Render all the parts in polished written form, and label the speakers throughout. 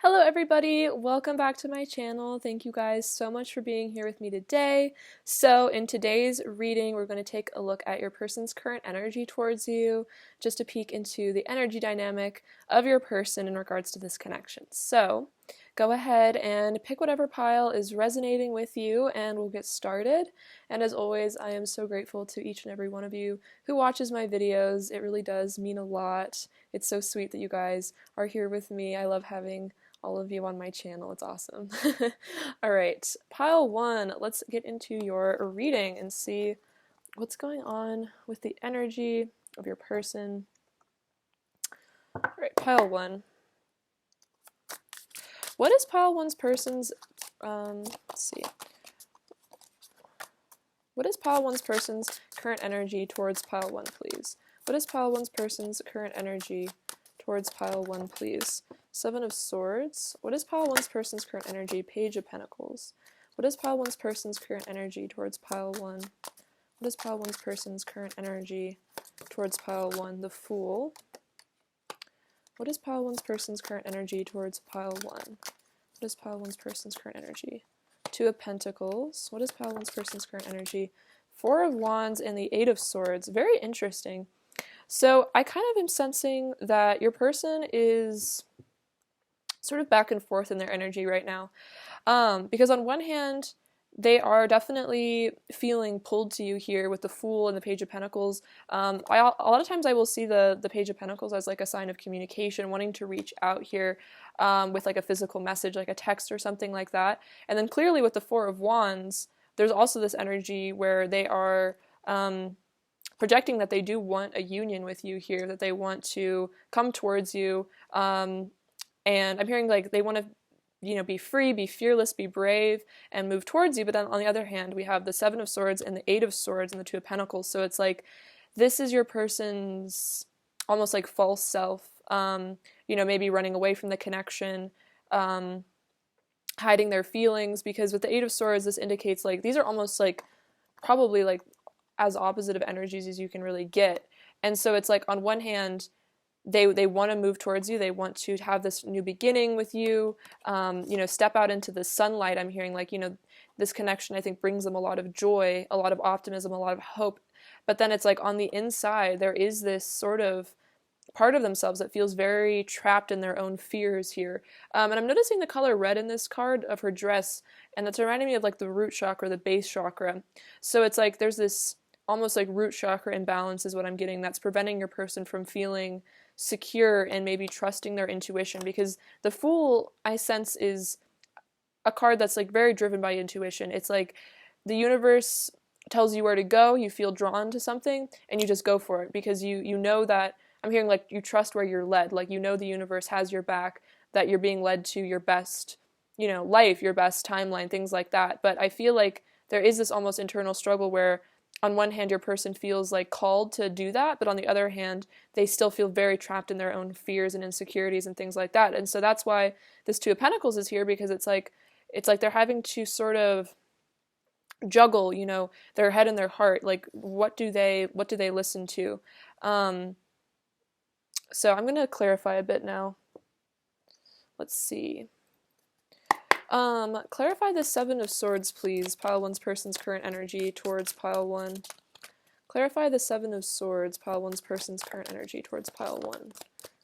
Speaker 1: Hello everybody, welcome back to my channel. Thank you guys so much for being here with me today. So in today's reading, we're going to take a look at your person's current energy towards you, just a peek into the energy dynamic of your person in regards to this connection. So go ahead and pick whatever pile is resonating with you and we'll get started. And as always, I am so grateful to each and every one of you who watches my videos. It really does mean a lot. It's so sweet that you guys are here with me. I love having all of you on my channel. It's awesome. Alright, pile one, let's get into your reading and see what's going on with the energy of your person. Alright, pile one. What is pile one's person's, let's see. What is pile one's person's current energy towards pile one, please? What is pile one's person's current energy towards pile one, please? Seven of Swords. What is pile one's person's current energy? Page of Pentacles. What is pile one's person's current energy towards pile one? What is pile one's person's current energy towards pile one? The Fool. What is pile one's person's current energy towards pile one? What is pile one's person's current energy? Two of Pentacles. What is pile one's person's current energy? Four of Wands and the Eight of Swords. Very interesting. So I kind of am sensing that your person is sort of back and forth in their energy right now. Because on one hand, they are definitely feeling pulled to you here with the Fool and the Page of Pentacles. A lot of times I will see the Page of Pentacles as like a sign of communication, wanting to reach out here with like a physical message, like a text or something like that. And then clearly with the Four of Wands, there's also this energy where they are projecting that they do want a union with you here, that they want to come towards you. And I'm hearing like they want to, be free, be fearless, be brave, and move towards you. But then on the other hand, we have the Seven of Swords and the Eight of Swords and the Two of Pentacles. So it's like this is your person's almost like false self, maybe running away from the connection, hiding their feelings. Because with the Eight of Swords, this indicates like these are almost like probably like as opposite of energies as you can really get. And so it's like on one hand, they want to move towards you. They want to have this new beginning with you, step out into the sunlight. I'm hearing like, this connection I think brings them a lot of joy, a lot of optimism, a lot of hope. But then it's like on the inside, there is this sort of part of themselves that feels very trapped in their own fears here. And I'm noticing the color red in this card of her dress, and that's reminding me of like the root chakra, the base chakra. So it's like there's this almost like root chakra imbalance is what I'm getting that's preventing your person from feeling secure and maybe trusting their intuition, because the Fool I sense is a card that's like very driven by intuition. It's like the universe tells you where to go, you feel drawn to something, and you just go for it because you know that I'm hearing like you trust where you're led, like the universe has your back, that you're being led to your best, life, your best timeline, things like that. But I feel like there is this almost internal struggle where on one hand, your person feels like called to do that, but on the other hand, they still feel very trapped in their own fears and insecurities and things like that. And so that's why this Two of Pentacles is here, because it's like they're having to sort of juggle, their head and their heart. Like, what do they listen to? So I'm going to clarify a bit now. Let's see. Clarify the Seven of Swords, please. Pile one's person's current energy towards pile one. Clarify the Seven of Swords. Pile one's person's current energy towards pile one.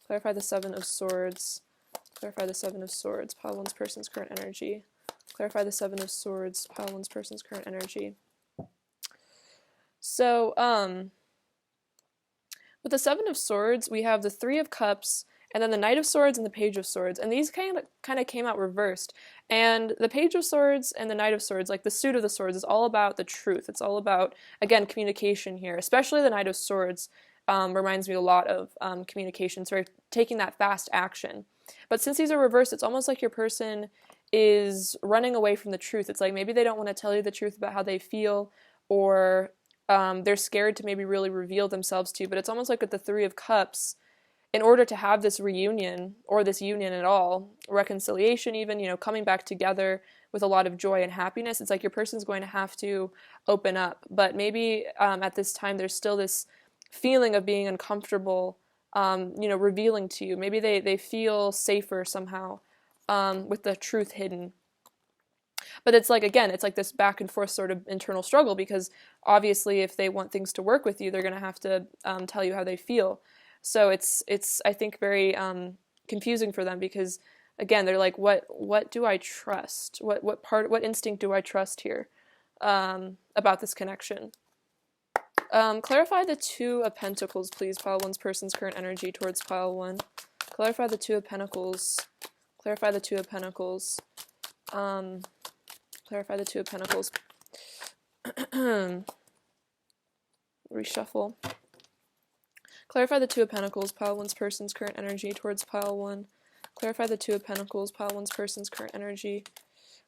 Speaker 1: Clarify the Seven of Swords. Clarify the Seven of Swords. Pile one's person's current energy. Clarify the Seven of Swords. Pile one's person's current energy. So, with the Seven of Swords, we have the Three of Cups, and then the Knight of Swords and the Page of Swords, and these kind of came out reversed. And the Page of Swords and the Knight of Swords, like the suit of the swords, is all about the truth. It's all about, again, communication here. Especially the Knight of Swords reminds me a lot of communication, so taking that fast action. But since these are reversed, it's almost like your person is running away from the truth. It's like maybe they don't want to tell you the truth about how they feel, or they're scared to maybe really reveal themselves to you. But it's almost like with the Three of Cups, in order to have this reunion, or this union at all, reconciliation even, coming back together with a lot of joy and happiness, it's like your person's going to have to open up. But maybe at this time there's still this feeling of being uncomfortable, revealing to you. Maybe they feel safer somehow with the truth hidden. But it's like, again, it's like this back and forth sort of internal struggle, because obviously if they want things to work with you, they're going to have to tell you how they feel. So it's I think, very confusing for them, because again, they're like, what do I trust? What instinct do I trust here about this connection? Clarify the Two of Pentacles, please. Pile 1's person's current energy towards Pile 1. Clarify the Two of Pentacles. Clarify the Two of Pentacles. Clarify the Two of Pentacles. Reshuffle. Clarify the Two of Pentacles, Pile 1's person's current energy towards Pile 1. Clarify the Two of Pentacles, Pile 1's person's current energy.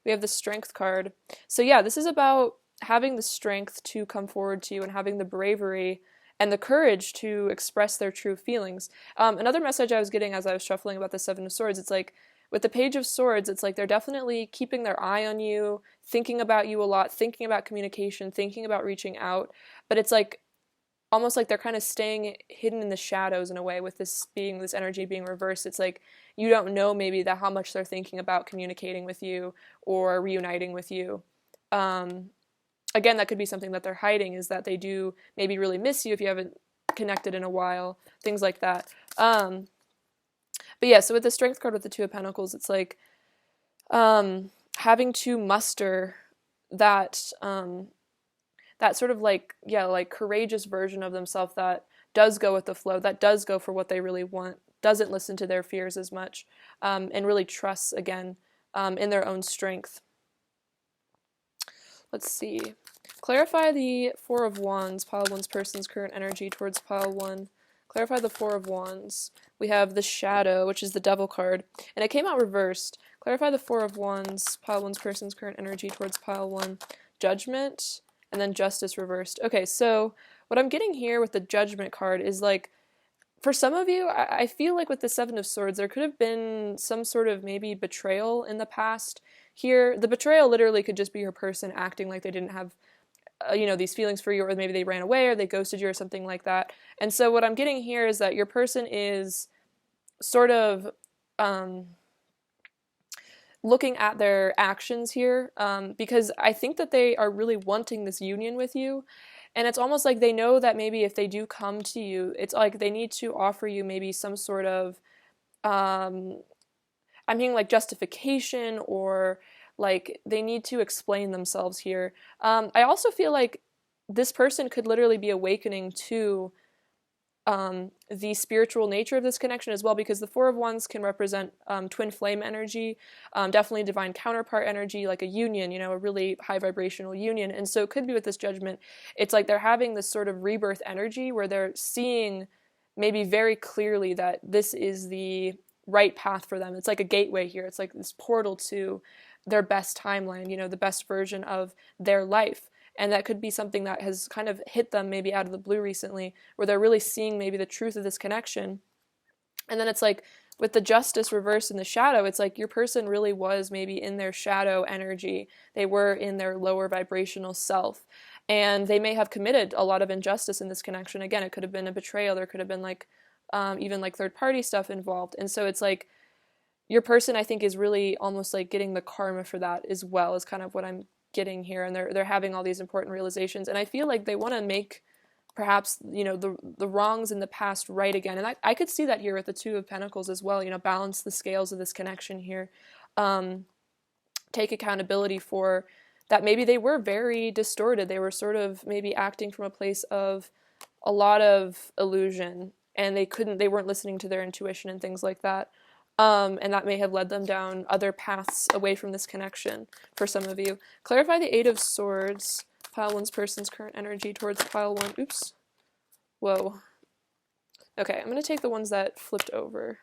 Speaker 1: We have the Strength card. So yeah, this is about having the strength to come forward to you and having the bravery and the courage to express their true feelings. Another message I was getting as I was shuffling about the Seven of Swords, it's like, with the Page of Swords, it's like they're definitely keeping their eye on you, thinking about you a lot, thinking about communication, thinking about reaching out, but it's like almost like they're kind of staying hidden in the shadows in a way, with this energy being reversed. It's like you don't know maybe that how much they're thinking about communicating with you or reuniting with you. Again, that could be something that they're hiding, is that they do maybe really miss you if you haven't connected in a while, things like that. But yeah, so with the Strength card with the Two of Pentacles, it's like having to muster that that sort of like, yeah, like courageous version of themselves that does go with the flow, that does go for what they really want, doesn't listen to their fears as much, and really trusts, again, in their own strength. Let's see. Clarify the Four of Wands, Pile 1's person's current energy towards Pile 1. Clarify the Four of Wands. We have the Shadow, which is the Devil card, and it came out reversed. Clarify the Four of Wands, Pile 1's person's current energy towards Pile 1. Judgment, and then Justice reversed. Okay, so what I'm getting here with the Judgment card is like, for some of you, I feel like with the Seven of Swords, there could have been some sort of maybe betrayal in the past. Here, the betrayal literally could just be your person acting like they didn't have these feelings for you, or maybe they ran away or they ghosted you or something like that. And so what I'm getting here is that your person is sort of looking at their actions here, because I think that they are really wanting this union with you. And it's almost like they know that maybe if they do come to you, it's like they need to offer you maybe some sort of, I'm hearing like justification, or like they need to explain themselves here. I also feel like this person could literally be awakening to the spiritual nature of this connection as well, because the Four of Wands can represent twin flame energy, definitely divine counterpart energy, like a union, a really high vibrational union. And so it could be with this Judgment, it's like they're having this sort of rebirth energy where they're seeing maybe very clearly that this is the right path for them. It's like a gateway here. It's like this portal to their best timeline, the best version of their life. And that could be something that has kind of hit them maybe out of the blue recently, where they're really seeing maybe the truth of this connection. And then it's like with the Justice reversed in the Shadow, it's like your person really was maybe in their shadow energy. They were in their lower vibrational self. And they may have committed a lot of injustice in this connection. Again, it could have been a betrayal. There could have been like even like third-party stuff involved. And so it's like your person, I think, is really almost like getting the karma for that as well, is kind of what I'm getting here. And they're having all these important realizations. And I feel like they want to make perhaps, the wrongs in the past right again. And I could see that here with the Two of Pentacles as well, balance the scales of this connection here. Take accountability for that. Maybe they were very distorted. They were sort of maybe acting from a place of a lot of illusion, and they weren't listening to their intuition and things like that. And that may have led them down other paths away from this connection for some of you. Clarify the Eight of Swords, Pile 1's person's current energy towards Pile 1. Oops. Whoa. Okay, I'm going to take the ones that flipped over.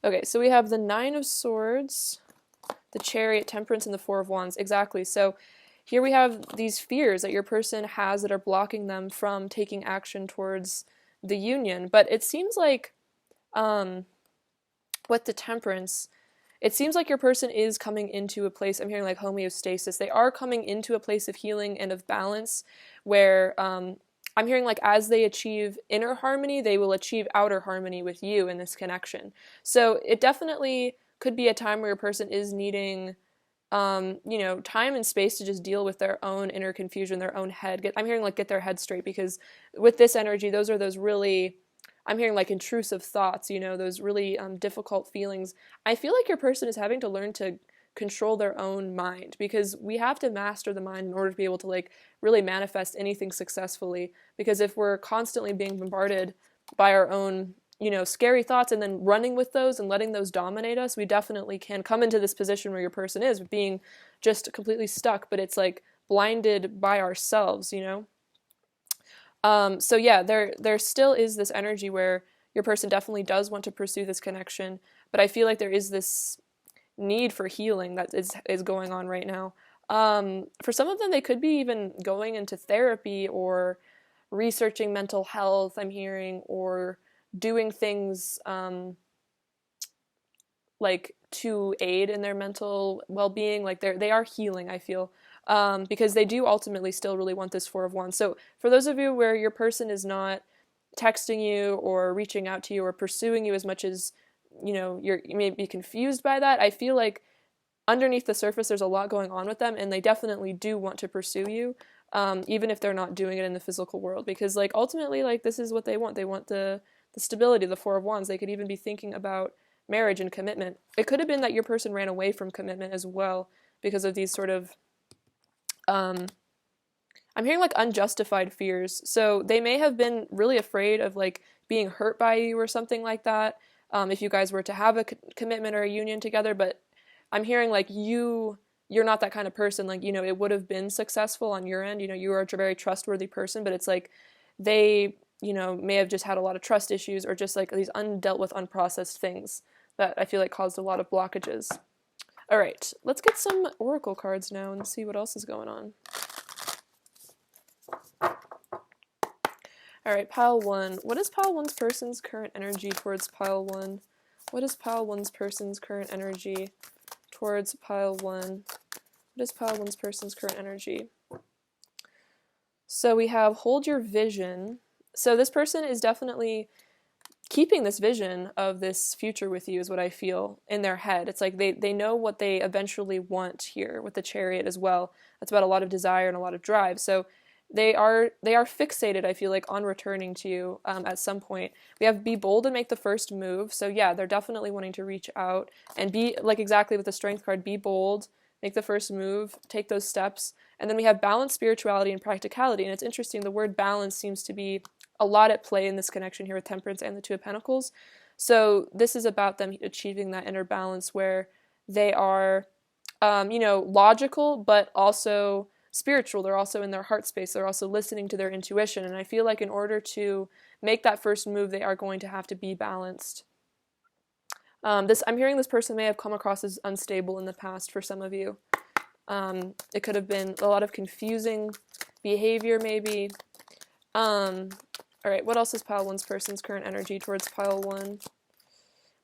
Speaker 1: Okay, so we have the Nine of Swords, the Chariot, Temperance, and the Four of Wands. Exactly. So here we have these fears that your person has that are blocking them from taking action towards the union. But it seems like with the Temperance, it seems like your person is coming into a place, I'm hearing like homeostasis. They are coming into a place of healing and of balance where I'm hearing like as they achieve inner harmony, they will achieve outer harmony with you in this connection. So it definitely could be a time where your person is needing time and space to just deal with their own inner confusion, their own head. I'm hearing like get their head straight, because with this energy, those are those really, I'm hearing like intrusive thoughts, those really difficult feelings. I feel like your person is having to learn to control their own mind, because we have to master the mind in order to be able to like really manifest anything successfully. Because if we're constantly being bombarded by our own scary thoughts and then running with those and letting those dominate us, we definitely can come into this position where your person is being just completely stuck, but it's like blinded by ourselves. So yeah, there still is this energy where your person definitely does want to pursue this connection, but I feel like there is this need for healing that is going on right now. For some of them, they could be even going into therapy or researching mental health, I'm hearing, or doing things like to aid in their mental well-being. Like they are healing, I feel, because they do ultimately still really want this Four of Wands. So for those of you where your person is not texting you or reaching out to you or pursuing you as much as you may be confused by that, I feel like underneath the surface there's a lot going on with them, and they definitely do want to pursue you, even if they're not doing it in the physical world, because like ultimately like this is what they want. They want the stability, the Four of Wands. They could even be thinking about marriage and commitment. It could have been that your person ran away from commitment as well because of these sort of I'm hearing like unjustified fears. So they may have been really afraid of like being hurt by you or something like that, if you guys were to have a commitment or a union together. But I'm hearing like you're not that kind of person. Like, it would have been successful on your end. You are a very trustworthy person, but it's like they may have just had a lot of trust issues, or just like these undealt with, unprocessed things that I feel like caused a lot of blockages. All right, let's get some oracle cards now and see what else is going on. All right, pile 1. What is pile 1's person's current energy towards pile 1? What is pile 1's person's current energy towards pile 1? What is pile 1's person's current energy? So we have hold your vision. So this person is definitely keeping this vision of this future with you, is what I feel in their head. It's like they know what they eventually want here with the Chariot as well. That's about a lot of desire and a lot of drive. So they are fixated, I feel like, on returning to you at some point. We have be bold and make the first move. So yeah, they're definitely wanting to reach out and be, like exactly with the Strength card, be bold, make the first move, take those steps. And then we have balance, spirituality, and practicality. And it's interesting, the word balance seems to be a lot at play in this connection here with Temperance and the Two of Pentacles. So this is about them achieving that inner balance where they are, logical, but also spiritual. They're also in their heart space. They're also listening to their intuition. And I feel like in order to make that first move, they are going to have to be balanced. I'm hearing this person may have come across as unstable in the past for some of you. It could have been a lot of confusing behavior, maybe. All right, what else is pile 1's person's current energy towards pile 1?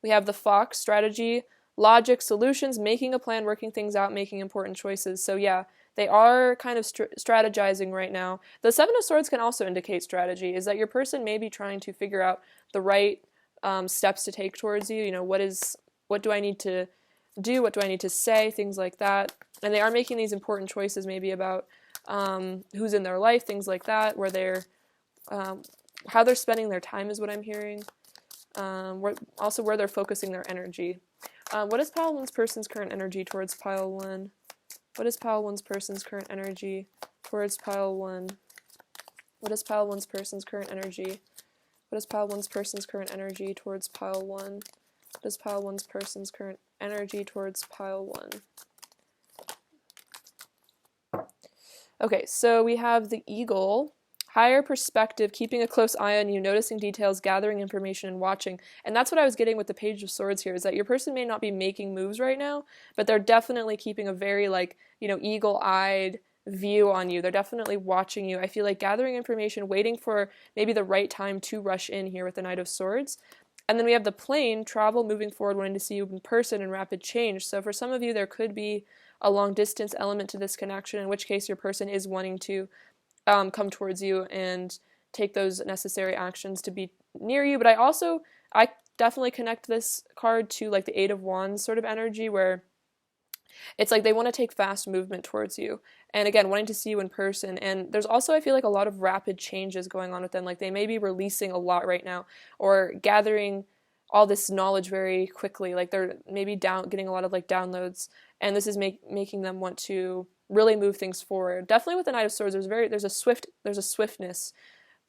Speaker 1: We have the Fox, strategy, logic, solutions, making a plan, working things out, making important choices. So yeah, they are kind of strategizing right now. The Seven of Swords can also indicate strategy, is that your person may be trying to figure out the right steps to take towards you. What do I need to do? What do I need to say? Things like that. And they are making these important choices maybe about who's in their life, things like that, where they're how they're spending their time is what I'm hearing. Also where they're focusing their energy. What is pile 1's person's current energy towards pile 1? What is pile 1's person's current energy towards pile 1? What is pile 1's person's current energy? What is pile 1's person's current energy towards pile 1? What is pile 1's person's current energy towards pile 1? Okay, so we have the Eagle. Higher perspective, keeping a close eye on you, noticing details, gathering information, and watching. And that's what I was getting with the Page of Swords here, is that your person may not be making moves right now, but they're definitely keeping a very, eagle-eyed view on you. They're definitely watching you. I feel like gathering information, waiting for maybe the right time to rush in here with the Knight of Swords. And then we have the Plane, travel, moving forward, wanting to see you in person, and rapid change. So for some of you, there could be a long-distance element to this connection, in which case your person is wanting to come towards you and take those necessary actions to be near you. But I definitely connect this card to like the Eight of Wands sort of energy, where it's like they want to take fast movement towards you. And again, wanting to see you in person. And there's also, I feel like, a lot of rapid changes going on with them. Like they may be releasing a lot right now, or gathering all this knowledge very quickly. Like they're maybe getting a lot of like downloads. And this is making them want to really move things forward. Definitely with the Knight of Swords, there's a swiftness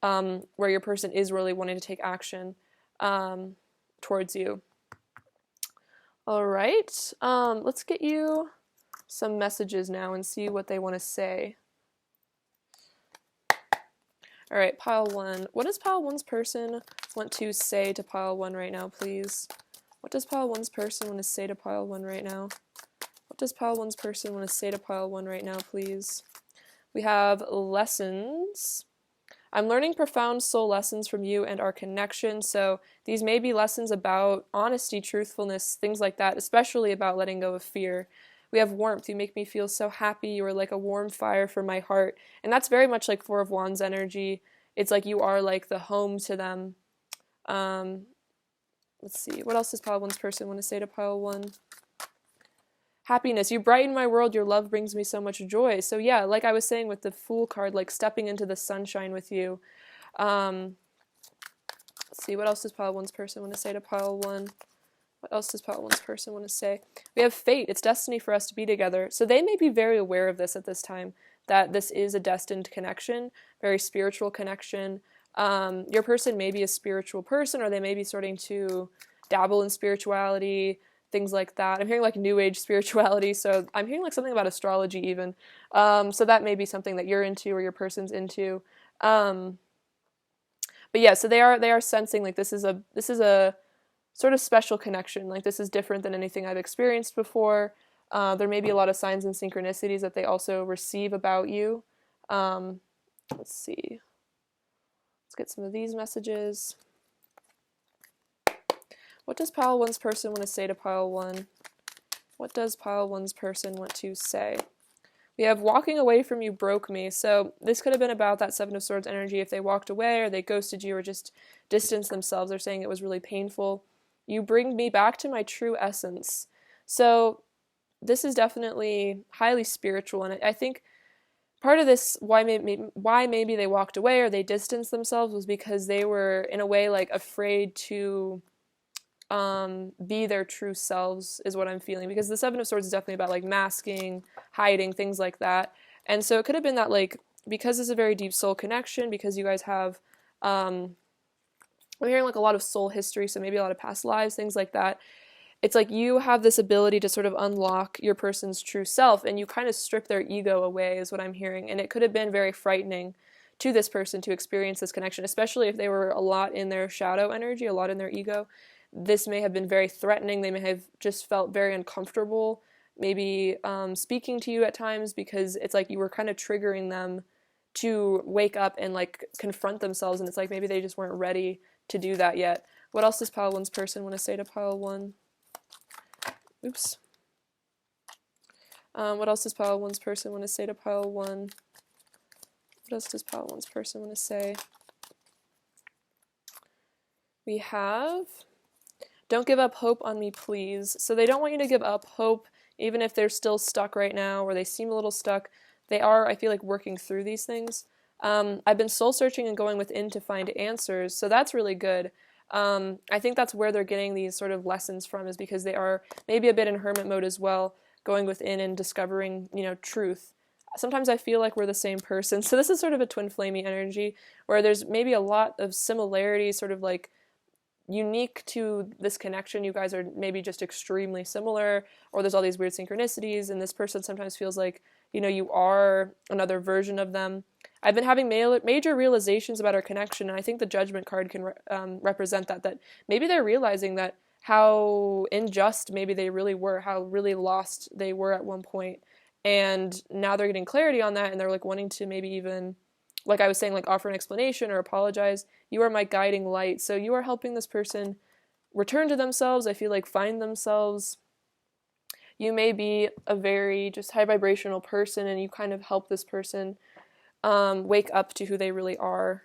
Speaker 1: where your person is really wanting to take action towards you. All right, let's get you some messages now and see what they want to say. All right, pile one. What does pile one's person want to say to pile one right now, please? What does pile one's person want to say to pile one right now? What does pile one's person want to say to pile one right now, please? We have lessons. I'm learning profound soul lessons from you and our connection. So these may be lessons about honesty, truthfulness, things like that, especially about letting go of fear. We have warmth. You make me feel so happy. You are like a warm fire for my heart. And that's very much like Four of Wands energy. It's like you are like the home to them. Let's see. What else does pile one's person want to say to pile one? Happiness. You brighten my world. Your love brings me so much joy. So yeah, like I was saying with the Fool card, like stepping into the sunshine with you. Let's see. What else does pile one's person want to say to pile one? What else does pile one's person want to say? We have fate. It's destiny for us to be together. So they may be very aware of this at this time, that this is a destined connection, very spiritual connection. Your person may be a spiritual person, or they may be starting to dabble in spirituality, things like that. I'm hearing like new age spirituality, so I'm hearing like something about astrology even. So that may be something that you're into or your person's into. But yeah, so they are sensing like this is a sort of special connection. Like this is different than anything I've experienced before. There may be a lot of signs and synchronicities that they also receive about you. Let's see. Let's get some of these messages. What does pile one's person want to say to pile one? What does pile one's person want to say? We have walking away from you broke me. So this could have been about that Seven of Swords energy. If they walked away or they ghosted you or just distanced themselves, they're saying it was really painful. You bring me back to my true essence. So this is definitely highly spiritual. And I think part of this, why maybe they walked away or they distanced themselves, was because they were in a way like afraid to be their true selves, is what I'm feeling, because the Seven of Swords is definitely about like masking, hiding, things like that. And so it could have been that like, because it's a very deep soul connection, because you guys have we're hearing like a lot of soul history, so maybe a lot of past lives, things like that. It's like you have this ability to sort of unlock your person's true self, and you kind of strip their ego away, is what I'm hearing. And it could have been very frightening to this person to experience this connection, especially if they were a lot in their shadow energy, a lot in their ego. This may have been very threatening. They may have just felt very uncomfortable, maybe speaking to you at times, because it's like you were kind of triggering them to wake up and like confront themselves, and it's like maybe they just weren't ready to do that yet. What else does pile one's person want to say to pile one? Oops. What else does pile one's person want to say to pile one? What else does pile one's person want to say? We have, don't give up hope on me, please. So they don't want you to give up hope, even if they're still stuck right now, or they seem a little stuck. They are, I feel like, working through these things. I've been soul searching and going within to find answers, so that's really good. I think that's where they're getting these sort of lessons from, is because they are maybe a bit in hermit mode as well, going within and discovering, truth. Sometimes I feel like we're the same person, so this is sort of a twin flamey energy, where there's maybe a lot of similarities, sort of like unique to this connection. You guys are maybe just extremely similar, or there's all these weird synchronicities, and this person sometimes feels like, you are another version of them. I've been having major realizations about our connection, and I think the Judgment card can represent that maybe they're realizing that how unjust maybe they really were, how really lost they were at one point, and now they're getting clarity on that, and they're like wanting to maybe even, like I was saying, like offer an explanation or apologize. You are my guiding light, so you are helping this person return to themselves, I feel like find themselves. You may be a very just high vibrational person, and you kind of help this person wake up to who they really are.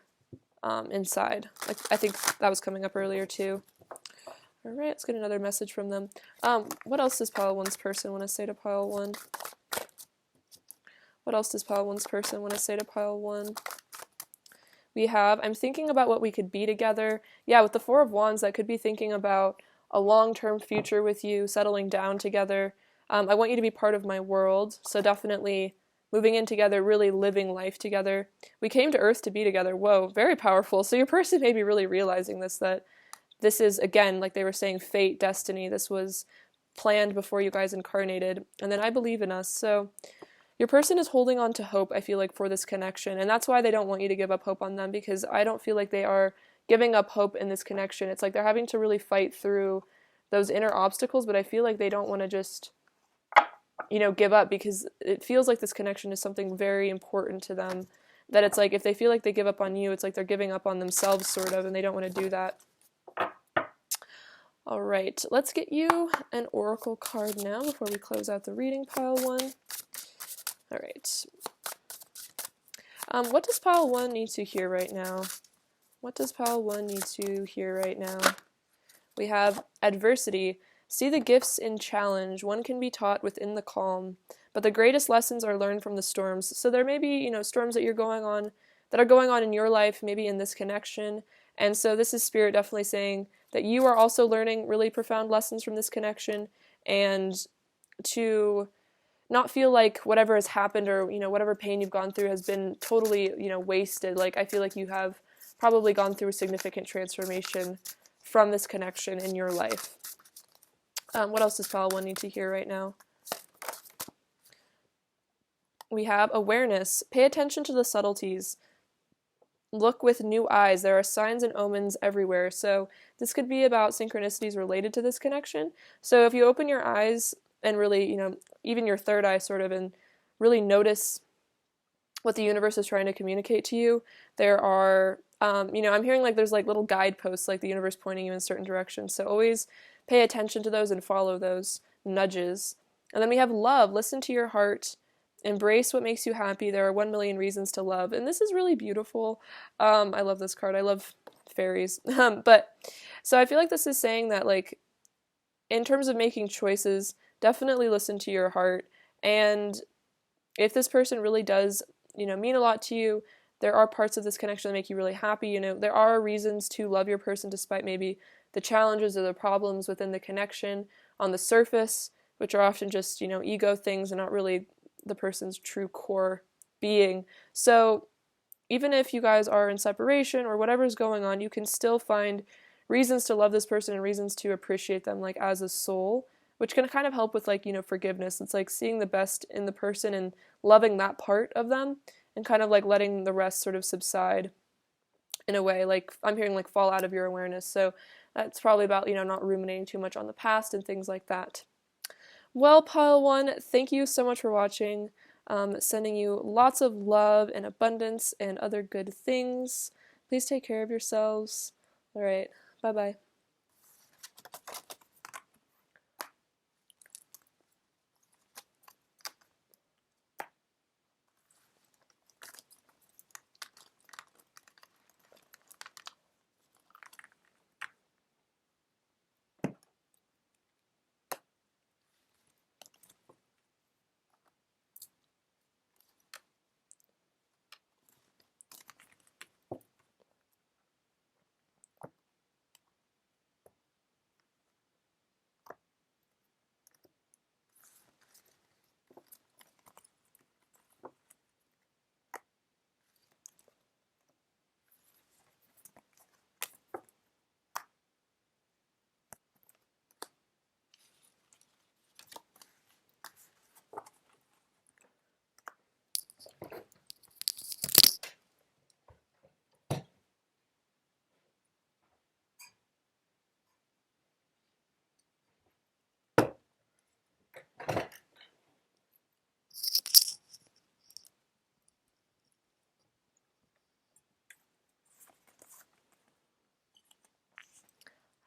Speaker 1: inside. I think that was coming up earlier too. All right, let's get another message from them. What else does pile 1's person want to say to pile 1? What else does pile 1's person want to say to pile 1? We have, I'm thinking about what we could be together. Yeah, with the Four of Wands, that could be thinking about a long-term future with you, settling down together. I want you to be part of my world, so definitely moving in together, really living life together. We came to Earth to be together. Whoa, very powerful. So your person may be really realizing this, that this is, again, like they were saying, fate, destiny. This was planned before you guys incarnated. And then I believe in us. So your person is holding on to hope, I feel like, for this connection. And that's why they don't want you to give up hope on them, because I don't feel like they are giving up hope in this connection. It's like they're having to really fight through those inner obstacles, but I feel like they don't want to just, give up, because it feels like this connection is something very important to them. That it's like if they feel like they give up on you, it's like they're giving up on themselves, sort of, and they don't want to do that. All right, let's get you an oracle card now before we close out the reading, pile 1. All right. What does pile 1 need to hear right now? What does pile 1 need to hear right now? We have adversity. See the gifts in challenge. One can be taught within the calm, but the greatest lessons are learned from the storms. So there may be, storms that are going on in your life, maybe in this connection. And so this is Spirit definitely saying that you are also learning really profound lessons from this connection, and to not feel like whatever has happened or, whatever pain you've gone through has been totally, wasted. Like, I feel like you have probably gone through a significant transformation from this connection in your life. What else does pile 1 need to hear right now? We have awareness. Pay attention to the subtleties. Look with new eyes. There are signs and omens everywhere. So this could be about synchronicities related to this connection. So if you open your eyes and really, even your third eye sort of, and really notice what the universe is trying to communicate to you, there are, I'm hearing like there's like little guideposts, like the universe pointing you in certain directions. So always pay attention to those and follow those nudges. And then we have love. Listen to your heart. Embrace what makes you happy. There are 1 million reasons to love. And this is really beautiful. I love this card. I love fairies. But so I feel like this is saying that, like, in terms of making choices, definitely listen to your heart. And if this person really does, mean a lot to you, there are parts of this connection that make you really happy. There are reasons to love your person despite maybe the challenges or the problems within the connection on the surface, which are often just, ego things and not really the person's true core being. So even if you guys are in separation or whatever's going on, you can still find reasons to love this person and reasons to appreciate them, like, as a soul, which can kind of help with, like, forgiveness. It's like seeing the best in the person and loving that part of them, and kind of like letting the rest sort of subside in a way. Like, I'm hearing like fall out of your awareness. So that's probably about, not ruminating too much on the past and things like that. Well, pile 1, thank you so much for watching. Sending you lots of love and abundance and other good things. Please take care of yourselves. All right, bye-bye.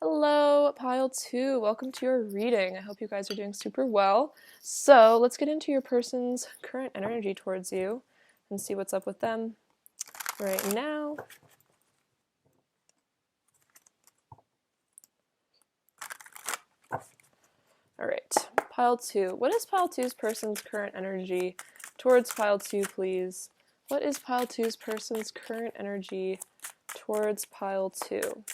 Speaker 1: Hello, pile 2. Welcome to your reading. I hope you guys are doing super well. So let's get into your person's current energy towards you and see what's up with them right now. All right, pile 2. What is pile 2's person's current energy towards pile 2, please? What is pile 2's person's current energy towards pile 2? What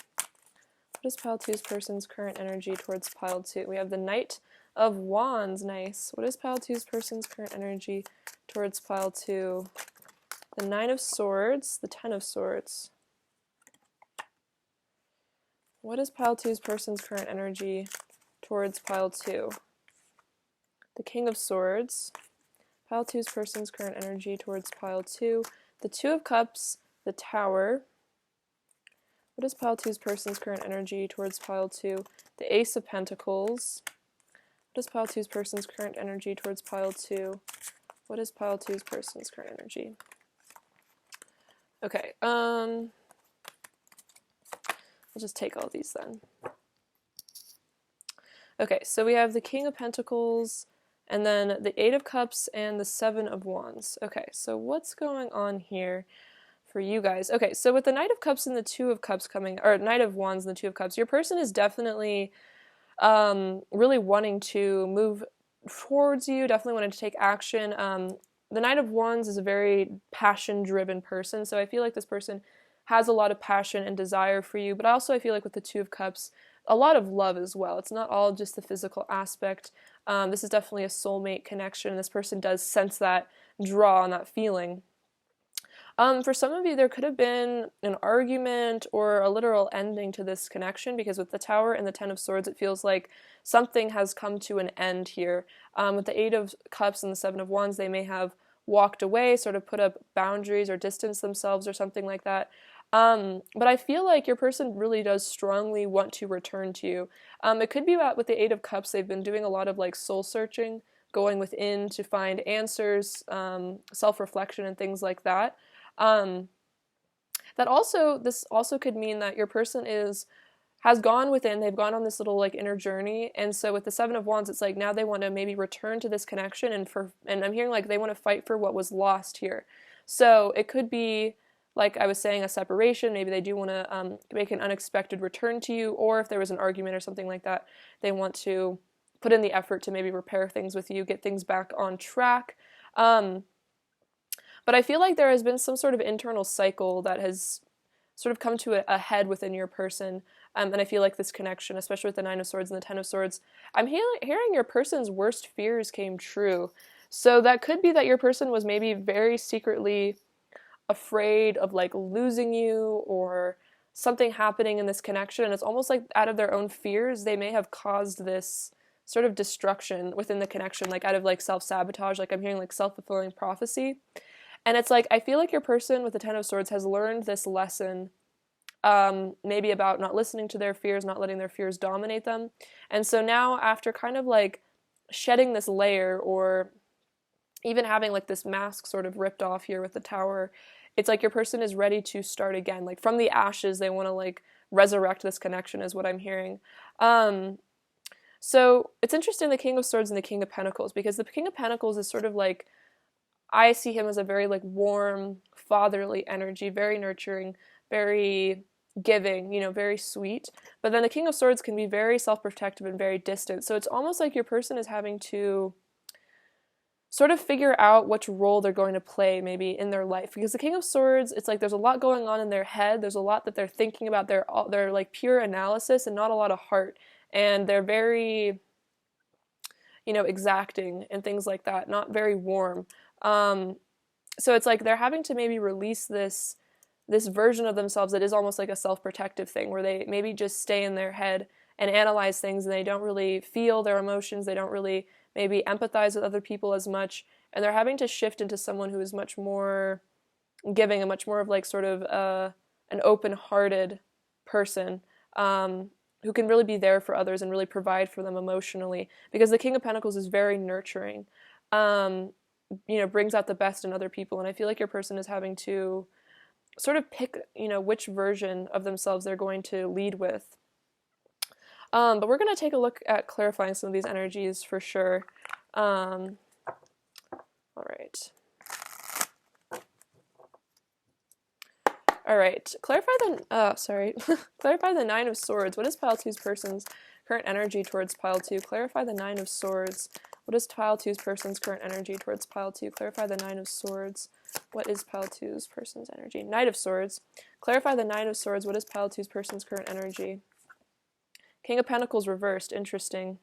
Speaker 1: is pile 2's person's current energy towards pile 2? We have the Knight of Wands, nice. What is pile 2's person's current energy towards pile 2? The Nine of Swords, the Ten of Swords. What is pile 2's person's current energy towards pile 2? The King of Swords. Pile 2's person's current energy towards pile 2. The Two of Cups, the Tower. What is pile 2's person's current energy towards pile 2? The Ace of Pentacles. What is pile 2's person's current energy towards pile 2? What is pile 2's person's current energy? Okay, I'll just take all these then. Okay, so we have the King of Pentacles, and then the Eight of Cups, and the Seven of Wands. Okay, so what's going on here for you guys? Okay, so with the Knight of Cups and the Two of Cups coming, or Knight of Wands and the Two of Cups, your person is definitely really wanting to move towards you, definitely wanting to take action. The Knight of Wands is a very passion-driven person, so I feel like this person has a lot of passion and desire for you, but also I feel like with the Two of Cups, a lot of love as well. It's not all just the physical aspect. This is definitely a soulmate connection. This person does sense that draw and that feeling. For some of you, there could have been an argument or a literal ending to this connection, because with the Tower and the Ten of Swords, it feels like something has come to an end here. With the Eight of Cups and the Seven of Wands, they may have walked away, sort of put up boundaries or distanced themselves or something like that. But I feel like your person really does strongly want to return to you. It could be about with the Eight of Cups, they've been doing a lot of like soul searching, going within to find answers, self-reflection and things like that. This also could mean that your person has gone within, they've gone on this little like inner journey, and so with the Seven of Wands, it's like now they want to maybe return to this connection, and I'm hearing like they want to fight for what was lost here. So it could be, like I was saying, a separation. Maybe they do want to make an unexpected return to you, or if there was an argument or something like that, they want to put in the effort to maybe repair things with you, get things back on track. But I feel like there has been some sort of internal cycle that has sort of come to a head within your person. And I feel like this connection, especially with the Nine of Swords and the Ten of Swords, I'm hearing your person's worst fears came true. So that could be that your person was maybe very secretly afraid of like losing you or something happening in this connection. And it's almost like out of their own fears, they may have caused this sort of destruction within the connection, like out of like self-sabotage. Like I'm hearing like self-fulfilling prophecy. And it's like, I feel like your person with the Ten of Swords has learned this lesson, maybe about not listening to their fears, not letting their fears dominate them. And so now after kind of like shedding this layer, or even having like this mask sort of ripped off here with the Tower, it's like your person is ready to start again. Like from the ashes, they want to like resurrect this connection is what I'm hearing. So it's interesting, the King of Swords and the King of Pentacles, because the King of Pentacles is sort of like, I see him as a very like warm, fatherly energy, very nurturing, very giving, very sweet. But then the King of Swords can be very self-protective and very distant. So it's almost like your person is having to sort of figure out which role they're going to play maybe in their life. Because the King of Swords, it's like there's a lot going on in their head. There's a lot that they're thinking about. They're like pure analysis and not a lot of heart. And they're very, exacting and things like that. Not very warm. So it's like they're having to maybe release this version of themselves that is almost like a self-protective thing, where they maybe just stay in their head and analyze things, and they don't really feel their emotions, they don't really maybe empathize with other people as much, and they're having to shift into someone who is much more giving and much more of like sort of an open-hearted person, who can really be there for others and really provide for them emotionally, because the King of Pentacles is very nurturing. Brings out the best in other people. And I feel like your person is having to sort of pick, which version of themselves they're going to lead with. But we're going to take a look at clarifying some of these energies for sure. All right. All right, clarify the Nine of Swords. What is pile two's person's current energy towards pile two? Clarify the Nine of Swords. What is pile two's person's current energy towards pile two? Clarify the Nine of Swords. What is pile two's person's energy? Knight of Swords. Clarify the Nine of Swords. What is pile two's person's current energy? King of Pentacles reversed. Interesting.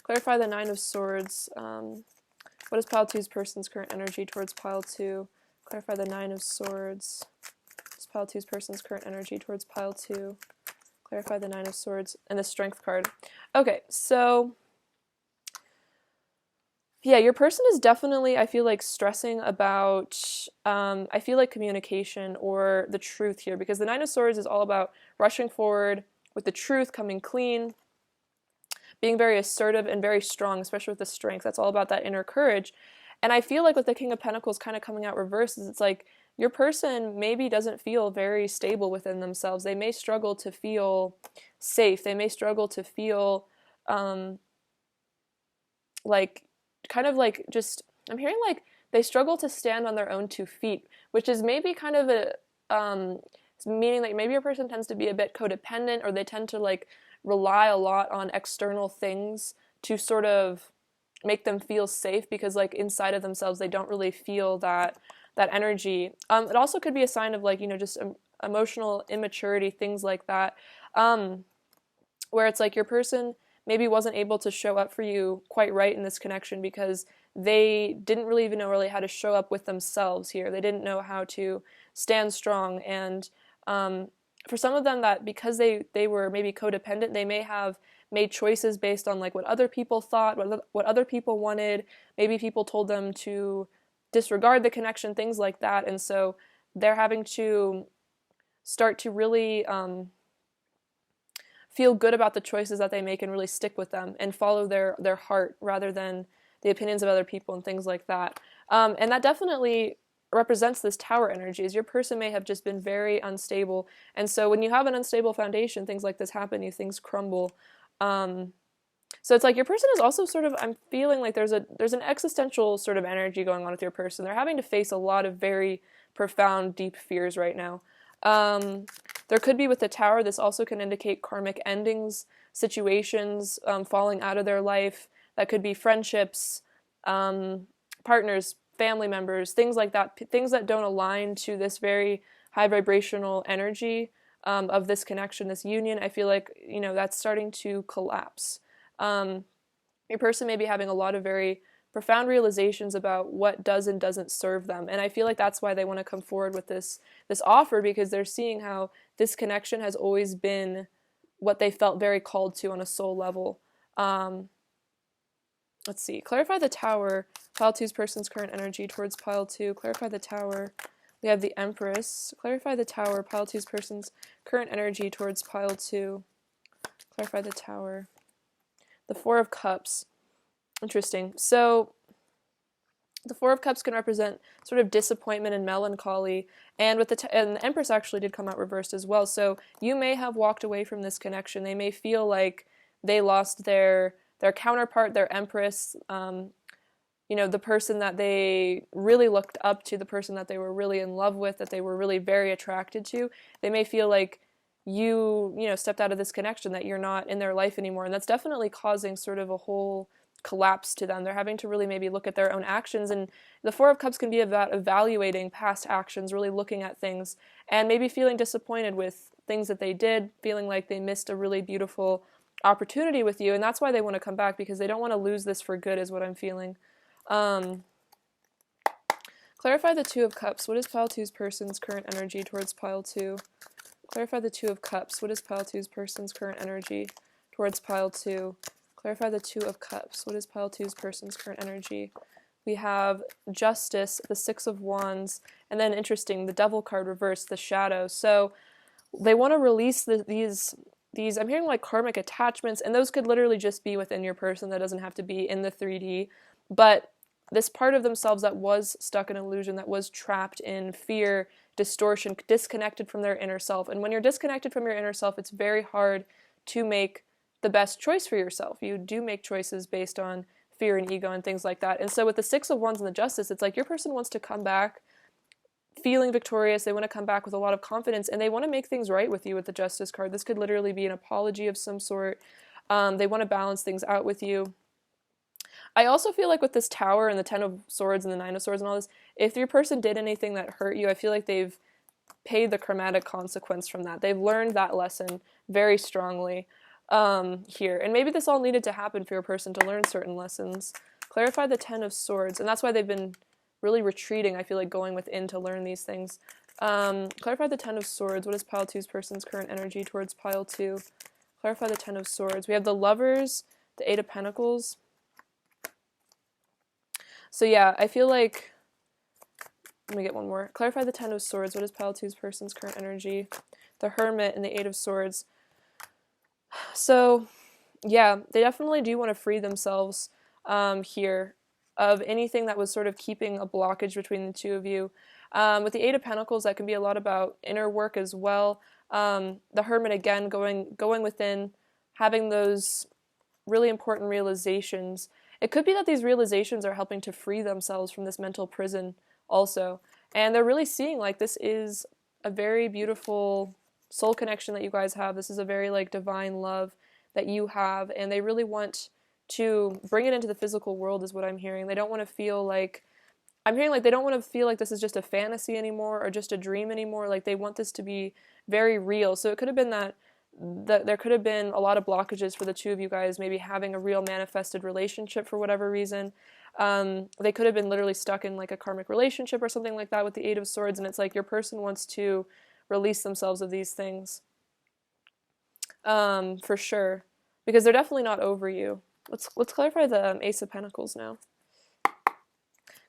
Speaker 1: Clarify the Nine of Swords. What is pile two's person's current energy towards pile two? Clarify the Nine of Swords. What is pile two's person's current energy towards pile two? Clarify the Nine of Swords. And the Strength card. Okay, so yeah, your person is definitely, I feel like, stressing about, I feel like, communication or the truth here, because the Nine of Swords is all about rushing forward with the truth, coming clean, being very assertive and very strong, especially with the strength. That's all about that inner courage. And I feel like with the King of Pentacles kind of coming out reversed, it's like your person maybe doesn't feel very stable within themselves. They may struggle to feel safe. They may struggle to feel like, kind of like, just, I'm hearing like they struggle to stand on their own 2 feet, which is maybe kind of a, meaning like maybe your person tends to be a bit codependent, or they tend to like rely a lot on external things to sort of make them feel safe, because like inside of themselves they don't really feel that energy. It also could be a sign of like, you know, just emotional immaturity, things like that, where it's like your person maybe wasn't able to show up for you quite right in this connection because they didn't really even know really how to show up with themselves here. They didn't know how to stand strong, and for some of them, that because they were maybe codependent, they may have made choices based on like what other people thought, what other people wanted. Maybe people told them to disregard the connection, things like that, and so they're having to start to really feel good about the choices that they make and really stick with them and follow their heart rather than the opinions of other people and things like that. And that definitely represents this Tower energy, is your person may have just been very unstable. And so when you have an unstable foundation, things like this happen, things crumble. So it's like your person is also sort of, I'm feeling like there's an existential sort of energy going on with your person. They're having to face a lot of very profound, deep fears right now. There could be with the Tower, this also can indicate karmic endings, situations falling out of their life. That could be friendships, partners, family members, things like that, things that don't align to this very high vibrational energy of this connection, this union. I feel like, you know, that's starting to collapse. Your person may be having a lot of very profound realizations about what does and doesn't serve them. And I feel like that's why they want to come forward with this offer, because they're seeing how this connection has always been what they felt very called to on a soul level. Let's see. Clarify the Tower. Pile 2's person's current energy towards Pile 2. Clarify the Tower. We have the Empress. Clarify the Tower. Pile 2's person's current energy towards Pile 2. Clarify the Tower. The Four of Cups. Interesting. So the Four of Cups can represent sort of disappointment and melancholy, and with and the Empress actually did come out reversed as well. So you may have walked away from this connection. They may feel like they lost their counterpart, their Empress, you know, the person that they really looked up to, the person that they were really in love with, that they were really very attracted to. They may feel like you know, stepped out of this connection, that you're not in their life anymore, and that's definitely causing sort of a whole collapse to them. They're having to really maybe look at their own actions, and the Four of Cups can be about evaluating past actions, really looking at things, and maybe feeling disappointed with things that they did, feeling like they missed a really beautiful opportunity with you, and that's why they want to come back, because they don't want to lose this for good, is what I'm feeling. Clarify the Two of Cups. What is Pile 2's person's current energy towards Pile 2? Clarify the Two of Cups. What is Pile 2's person's current energy towards Pile 2? Clarify the Two of Cups. What is Pile 2's person's current energy? We have Justice, the Six of Wands, and then interesting, the Devil card reversed, the Shadow. So they want to release these, I'm hearing like karmic attachments, and those could literally just be within your person. That doesn't have to be in the 3D. But this part of themselves that was stuck in illusion, that was trapped in fear, distortion, disconnected from their inner self. And when you're disconnected from your inner self, it's very hard to make the best choice for yourself. You do make choices based on fear and ego and things like that. And so with the Six of Wands and the Justice, it's like your person wants to come back feeling victorious. They want to come back with a lot of confidence, and they want to make things right with you with the Justice card. This could literally be an apology of some sort. They want to balance things out with you. I also feel like with this Tower and the Ten of Swords and the Nine of Swords and all this, if your person did anything that hurt you, I feel like they've paid the karmatic consequence from that. They've learned that lesson very strongly here. And maybe this all needed to happen for your person to learn certain lessons. Clarify the Ten of Swords. And that's why they've been really retreating, I feel like, going within to learn these things. Clarify the Ten of Swords. What is pile 2's person's current energy towards pile 2? Clarify the Ten of Swords. We have the Lovers, the Eight of Pentacles. So yeah, I feel like, let me get one more. Clarify the Ten of Swords. What is pile 2's person's current energy? The Hermit and the Eight of Swords. So yeah, they definitely do want to free themselves here of anything that was sort of keeping a blockage between the two of you. With the Eight of Pentacles, that can be a lot about inner work as well. The Hermit, again, going within, having those really important realizations. It could be that these realizations are helping to free themselves from this mental prison also. And they're really seeing like this is a very beautiful soul connection that you guys have. This is a very like divine love that you have, and they really want to bring it into the physical world is what I'm hearing. They don't want to feel like, I'm hearing like they don't want to feel like this is just a fantasy anymore or just a dream anymore. Like they want this to be very real. So it could have been that there could have been a lot of blockages for the two of you guys maybe having a real manifested relationship for whatever reason. They could have been literally stuck in like a karmic relationship or something like that with the Eight of Swords, and it's like your person wants to release themselves of these things. For sure. Because they're definitely not over you. Let's clarify the Ace of Pentacles now.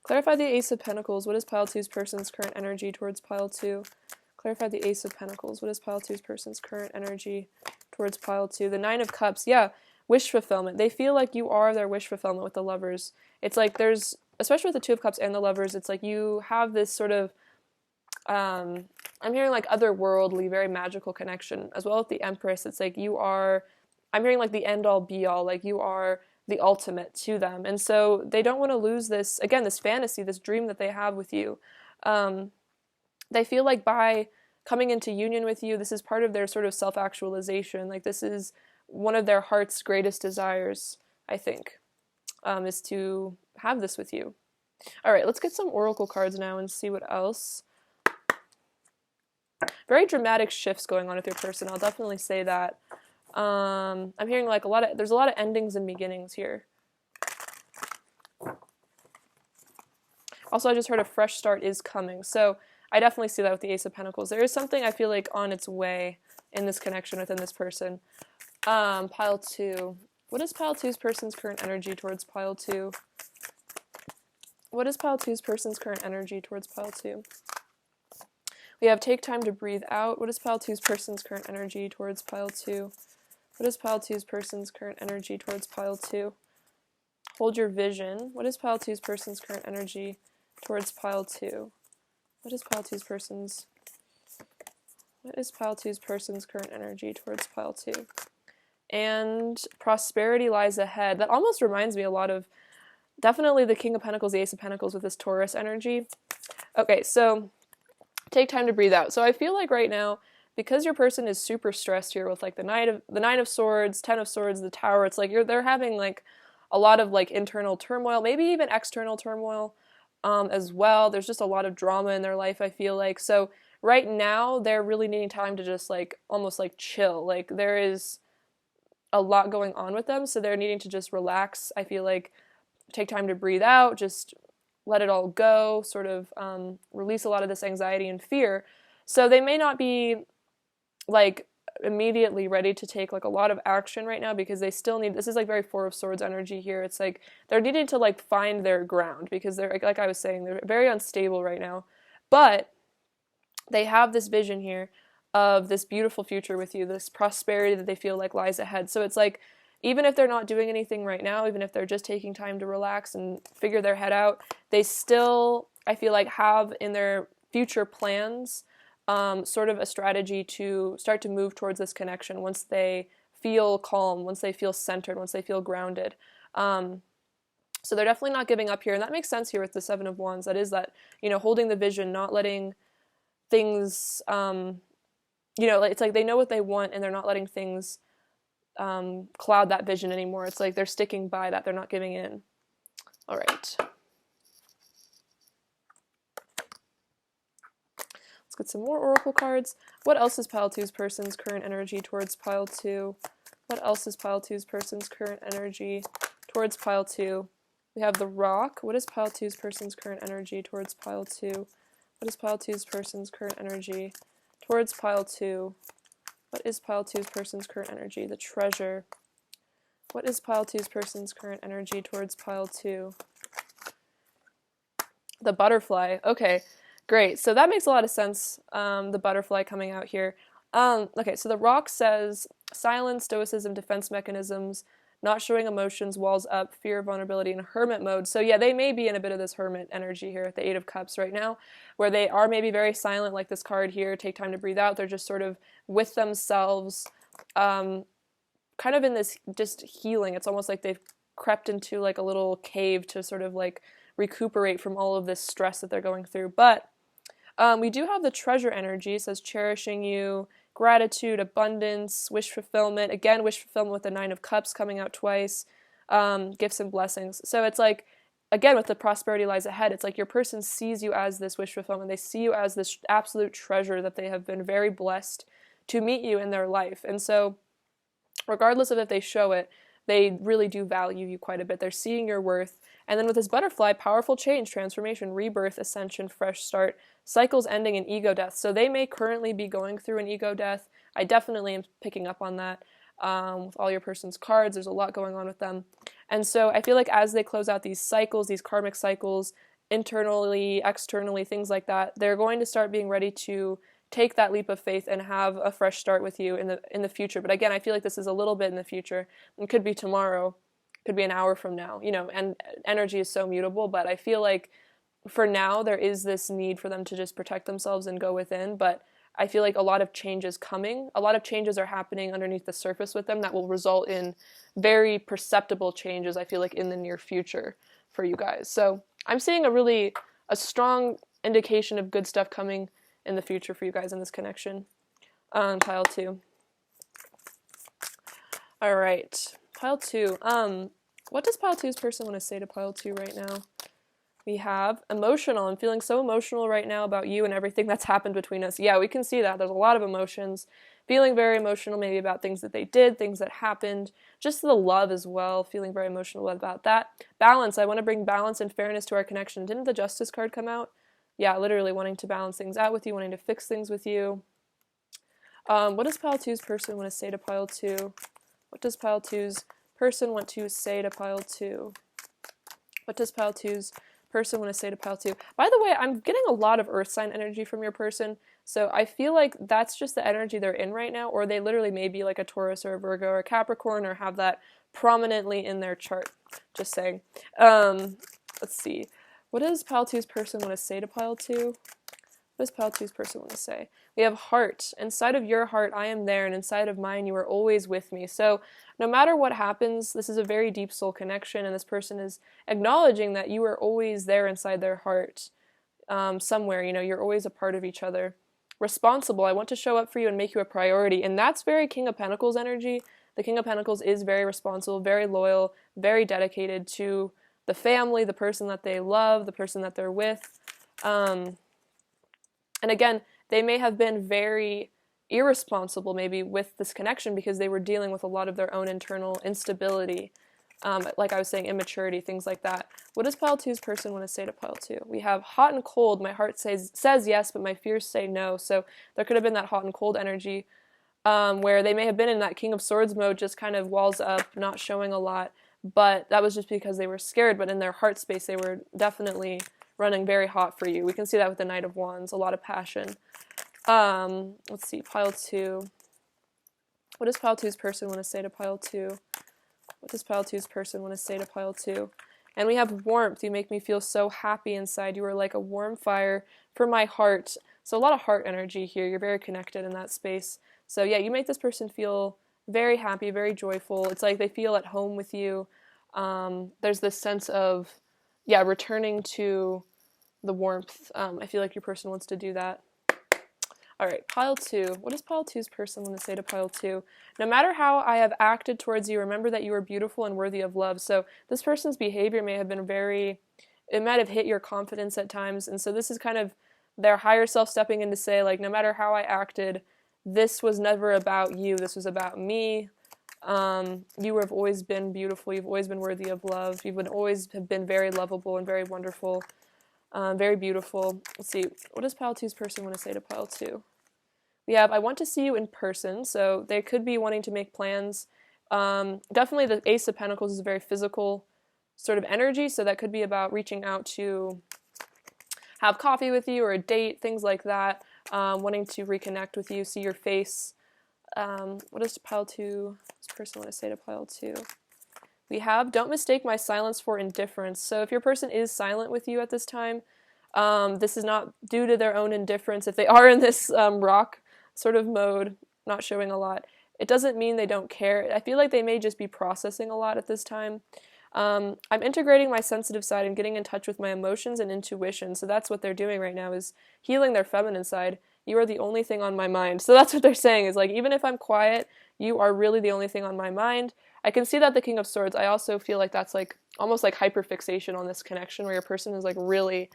Speaker 1: Clarify the Ace of Pentacles. What is pile 2's person's current energy towards pile 2? Clarify the Ace of Pentacles. What is pile 2's person's current energy towards pile 2? The Nine of Cups. Yeah, wish fulfillment. They feel like you are their wish fulfillment with the Lovers. It's like there's, especially with the Two of Cups and the Lovers, it's like you have this sort of, I'm hearing like otherworldly, very magical connection. As well with the Empress, it's like you are, I'm hearing like the end-all be-all, like you are the ultimate to them. And so they don't want to lose this, again, this fantasy, this dream that they have with you. They feel like by coming into union with you, this is part of their sort of self-actualization. Like this is one of their heart's greatest desires, I think, is to have this with you. All right, let's get some oracle cards now and see what else. Very dramatic shifts going on with your person. I'll definitely say that. I'm hearing like there's a lot of endings and beginnings here. Also, I just heard a fresh start is coming. So I definitely see that with the Ace of Pentacles. There is something I feel like on its way in this connection within this person. Pile 2. What is pile 2's person's current energy towards pile 2? What is pile 2's person's current energy towards pile 2? We have take time to breathe out. What is pile 2's person's current energy towards pile 2? What is pile 2's person's current energy towards pile 2? Hold your vision. What is pile 2's person's current energy towards pile 2? What is pile 2's person's current energy towards pile 2? And prosperity lies ahead. That almost reminds me a lot of definitely the King of Pentacles, the Ace of Pentacles with this Taurus energy. Okay, so take time to breathe out. So I feel like right now, because your person is super stressed here with like the Nine of Swords, Ten of Swords, the Tower, it's like they're having like a lot of like internal turmoil, maybe even external turmoil as well. There's just a lot of drama in their life, I feel like. So right now, they're really needing time to just like almost like chill. Like there is a lot going on with them, so they're needing to just relax. I feel like take time to breathe out, just let it all go, sort of release a lot of this anxiety and fear. So they may not be like immediately ready to take like a lot of action right now because they still need, this is like very Four of Swords energy here. It's like they're needing to like find their ground because they're, like I was saying, they're very unstable right now. But they have this vision here of this beautiful future with you, this prosperity that they feel like lies ahead. So it's like, even if they're not doing anything right now, even if they're just taking time to relax and figure their head out, they still, I feel like, have in their future plans sort of a strategy to start to move towards this connection once they feel calm, once they feel centered, once they feel grounded. So So they're definitely not giving up here, and that makes sense here with the Seven of Wands. That is that, holding the vision, not letting things, it's like they know what they want, and they're not letting things cloud that vision anymore. It's like they're sticking by that. They're not giving in. All right. Let's get some more oracle cards. What else is pile two's person's current energy towards pile two? What else is pile two's person's current energy towards pile two? We have the Rock. What is pile two's person's current energy towards pile two? What is pile two's person's current energy towards pile two? What is pile two's person's current energy? The Treasure. What is pile two's person's current energy towards pile two? The Butterfly. Okay, great. So that makes a lot of sense, the Butterfly coming out here. Okay, so the Rock says silence, stoicism, defense mechanisms, not showing emotions, walls up, fear, vulnerability, and hermit mode. So yeah, they may be in a bit of this hermit energy here at the Eight of Cups right now, where they are maybe very silent, like this card here, take time to breathe out. They're just sort of with themselves, kind of in this just healing. It's almost like they've crept into like a little cave to sort of like recuperate from all of this stress that they're going through. But we do have the Treasure energy. It says cherishing you, gratitude, abundance, wish fulfillment. Again, wish fulfillment with the Nine of Cups coming out twice. Gifts and blessings. So it's like, again, with the prosperity lies ahead, it's like your person sees you as this wish fulfillment. They see you as this absolute treasure that they have been very blessed to meet you in their life. And so regardless of if they show it, they really do value you quite a bit. They're seeing your worth. And then with this Butterfly, powerful change, transformation, rebirth, ascension, fresh start, cycles ending, and ego death. So they may currently be going through an ego death. I definitely am picking up on that with all your person's cards. There's a lot going on with them. And so I feel like as they close out these cycles, these karmic cycles, internally, externally, things like that, they're going to start being ready to take that leap of faith and have a fresh start with you in the future. But again, I feel like this is a little bit in the future. It could be tomorrow, could be an hour from now, and energy is so mutable, but I feel like for now there is this need for them to just protect themselves and go within, but I feel like a lot of change is coming. A lot of changes are happening underneath the surface with them that will result in very perceptible changes, I feel like, in the near future for you guys. So I'm seeing a strong indication of good stuff coming in the future for you guys in this connection. Pile two. All right, pile two. What does pile two's person want to say to pile two right now? We have emotional. I'm feeling so emotional right now about you and everything that's happened between us. Yeah, we can see that. There's a lot of emotions. Feeling very emotional maybe about things that they did, things that happened, just the love as well, feeling very emotional about that. Balance. I want to bring balance and fairness to our connection. Didn't the Justice card come out? Yeah, literally wanting to balance things out with you, wanting to fix things with you. What does pile two's person want to say to pile two? What does pile two's person want to say to pile two? What does pile two's person want to say to pile two? By the way, I'm getting a lot of earth sign energy from your person, so I feel like that's just the energy they're in right now, or they literally may be like a Taurus or a Virgo or a Capricorn or have that prominently in their chart. Just saying. Let's see. What does pile two's person want to say to pile two? What does pile two's person want to say? We have heart. Inside of your heart, I am there, and inside of mine, you are always with me. So no matter what happens, this is a very deep soul connection, and this person is acknowledging that you are always there inside their heart somewhere. You're always a part of each other. Responsible. I want to show up for you and make you a priority, and that's very King of Pentacles energy. The King of Pentacles is very responsible, very loyal, very dedicated to the family, the person that they love, the person that they're with. And again, they may have been very irresponsible maybe with this connection because they were dealing with a lot of their own internal instability. Like I was saying, immaturity, things like that. What does pile two's person want to say to pile two? We have hot and cold. My heart says yes, but my fears say no. So there could have been that hot and cold energy where they may have been in that King of Swords mode, just kind of walls up, not showing a lot. But that was just because they were scared. But in their heart space, they were definitely running very hot for you. We can see that with the Knight of Wands, a lot of passion. Let's see, pile two. What does pile two's person want to say to pile two? What does pile two's person want to say to pile two? And we have warmth. You make me feel so happy inside. You are like a warm fire for my heart. So a lot of heart energy here. You're very connected in that space. So yeah, you make this person feel very happy, very joyful. It's like they feel at home with you. There's this sense of, yeah, returning to the warmth. I feel like your person wants to do that. All right, pile 2. What does pile 2's person want to say to pile 2? No matter how I have acted towards you, remember that you are beautiful and worthy of love. So this person's behavior may have been it might have hit your confidence at times. And so this is kind of their higher self stepping in to say, like, no matter how I acted, this was never about you. This was about me. You have always been beautiful. You've always been worthy of love. You would always have been very lovable and very wonderful. Very beautiful. Let's see. What does pile 2's person want to say to pile 2? We have, I want to see you in person. So they could be wanting to make plans. Definitely the Ace of Pentacles is a very physical sort of energy. So that could be about reaching out to have coffee with you or a date, things like that. Wanting to reconnect with you, see your face. What does pile 2's person want to say to pile 2? We have, don't mistake my silence for indifference. So if your person is silent with you at this time, this is not due to their own indifference. If they are in this rock sort of mode, not showing a lot, it doesn't mean they don't care. I feel like they may just be processing a lot at this time. I'm integrating my sensitive side and getting in touch with my emotions and intuition. So that's what they're doing right now, is healing their feminine side. You are the only thing on my mind. So that's what they're saying, is like, even if I'm quiet, you are really the only thing on my mind. I can see that the King of Swords, I also feel like that's like almost like hyperfixation on this connection, where your person is like really,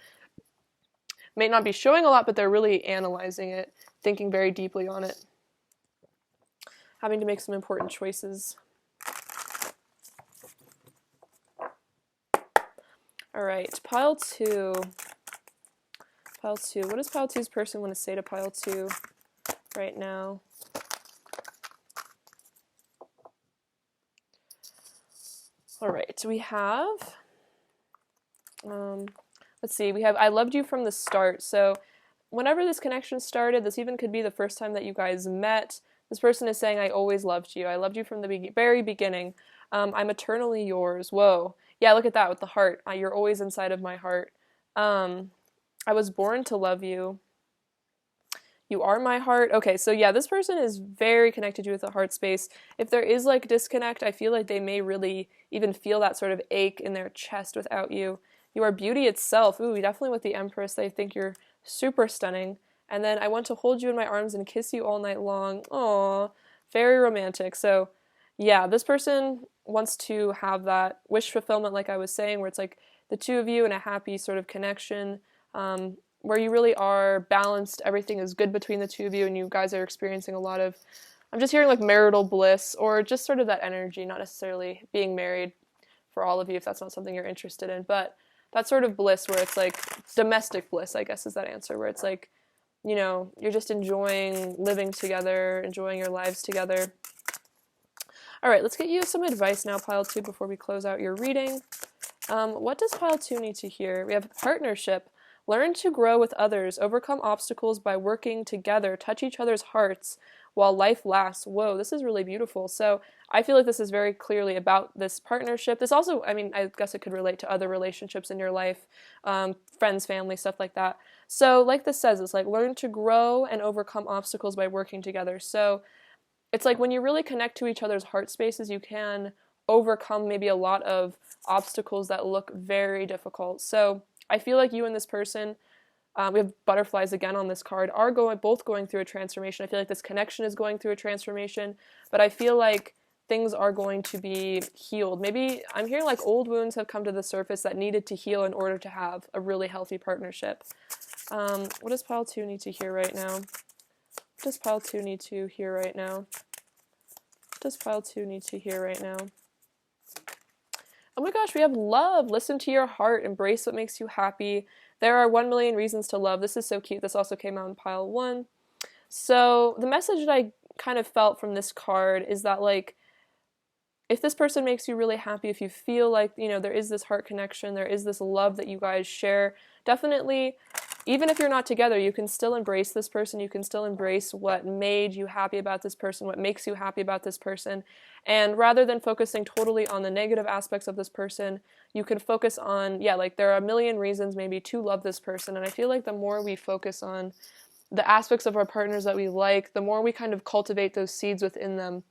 Speaker 1: may not be showing a lot, but they're really analyzing it, thinking very deeply on it, having to make some important choices. All right, pile 2. Pile 2. What does pile 2's person want to say to pile 2 right now? All right, we have, let's see, we have, I loved you from the start. So whenever this connection started, this even could be the first time that you guys met. This person is saying, I always loved you. I loved you from the very beginning. I'm eternally yours. Whoa. Yeah, look at that with the heart. You're always inside of my heart. I was born to love you. You are my heart. Okay, so yeah, this person is very connected to you with the heart space. If there is like disconnect, I feel like they may really even feel that sort of ache in their chest without you. You are beauty itself. Ooh, definitely with the Empress, they think you're super stunning. And then I want to hold you in my arms and kiss you all night long. Aww, very romantic. So yeah, this person wants to have that wish fulfillment, like I was saying, where it's like the two of you in a happy sort of connection, where you really are balanced, everything is good between the two of you, and you guys are experiencing a lot of, I'm just hearing like marital bliss, or just sort of that energy, not necessarily being married for all of you if that's not something you're interested in, but that sort of bliss where it's like domestic bliss, I guess is that answer, where it's like, you know, you're just enjoying living together, enjoying your lives together. All right, let's get you some advice now, pile 2, before we close out your reading. What does pile 2 need to hear? We have partnership. Learn to grow with others, overcome obstacles by working together, touch each other's hearts while life lasts. Whoa, this is really beautiful. So I feel like this is very clearly about this partnership. This also, I mean, I guess it could relate to other relationships in your life, friends, family, stuff like that. So like this says, it's like learn to grow and overcome obstacles by working together. So it's like when you really connect to each other's heart spaces, you can overcome maybe a lot of obstacles that look very difficult. So I feel like you and this person, we have butterflies again on this card, are both going through a transformation. I feel like this connection is going through a transformation, but I feel like things are going to be healed. Maybe I'm hearing like old wounds have come to the surface that needed to heal in order to have a really healthy partnership. What does pile 2 need to hear right now? What does pile 2 need to hear right now? What does pile 2 need to hear right now? Oh my gosh, we have love. Listen to your heart. Embrace what makes you happy. There are 1 million reasons to love. This is so cute. This also came out in pile 1. So the message that I kind of felt from this card is that, like, if this person makes you really happy, if you feel like, you know, there is this heart connection, there is this love that you guys share, definitely, even if you're not together, you can still embrace this person. You can still embrace what made you happy about this person, what makes you happy about this person. And rather than focusing totally on the negative aspects of this person, you can focus on, yeah, like there are 1 million reasons maybe to love this person. And I feel like the more we focus on the aspects of our partners that we like, the more we kind of cultivate those seeds within them.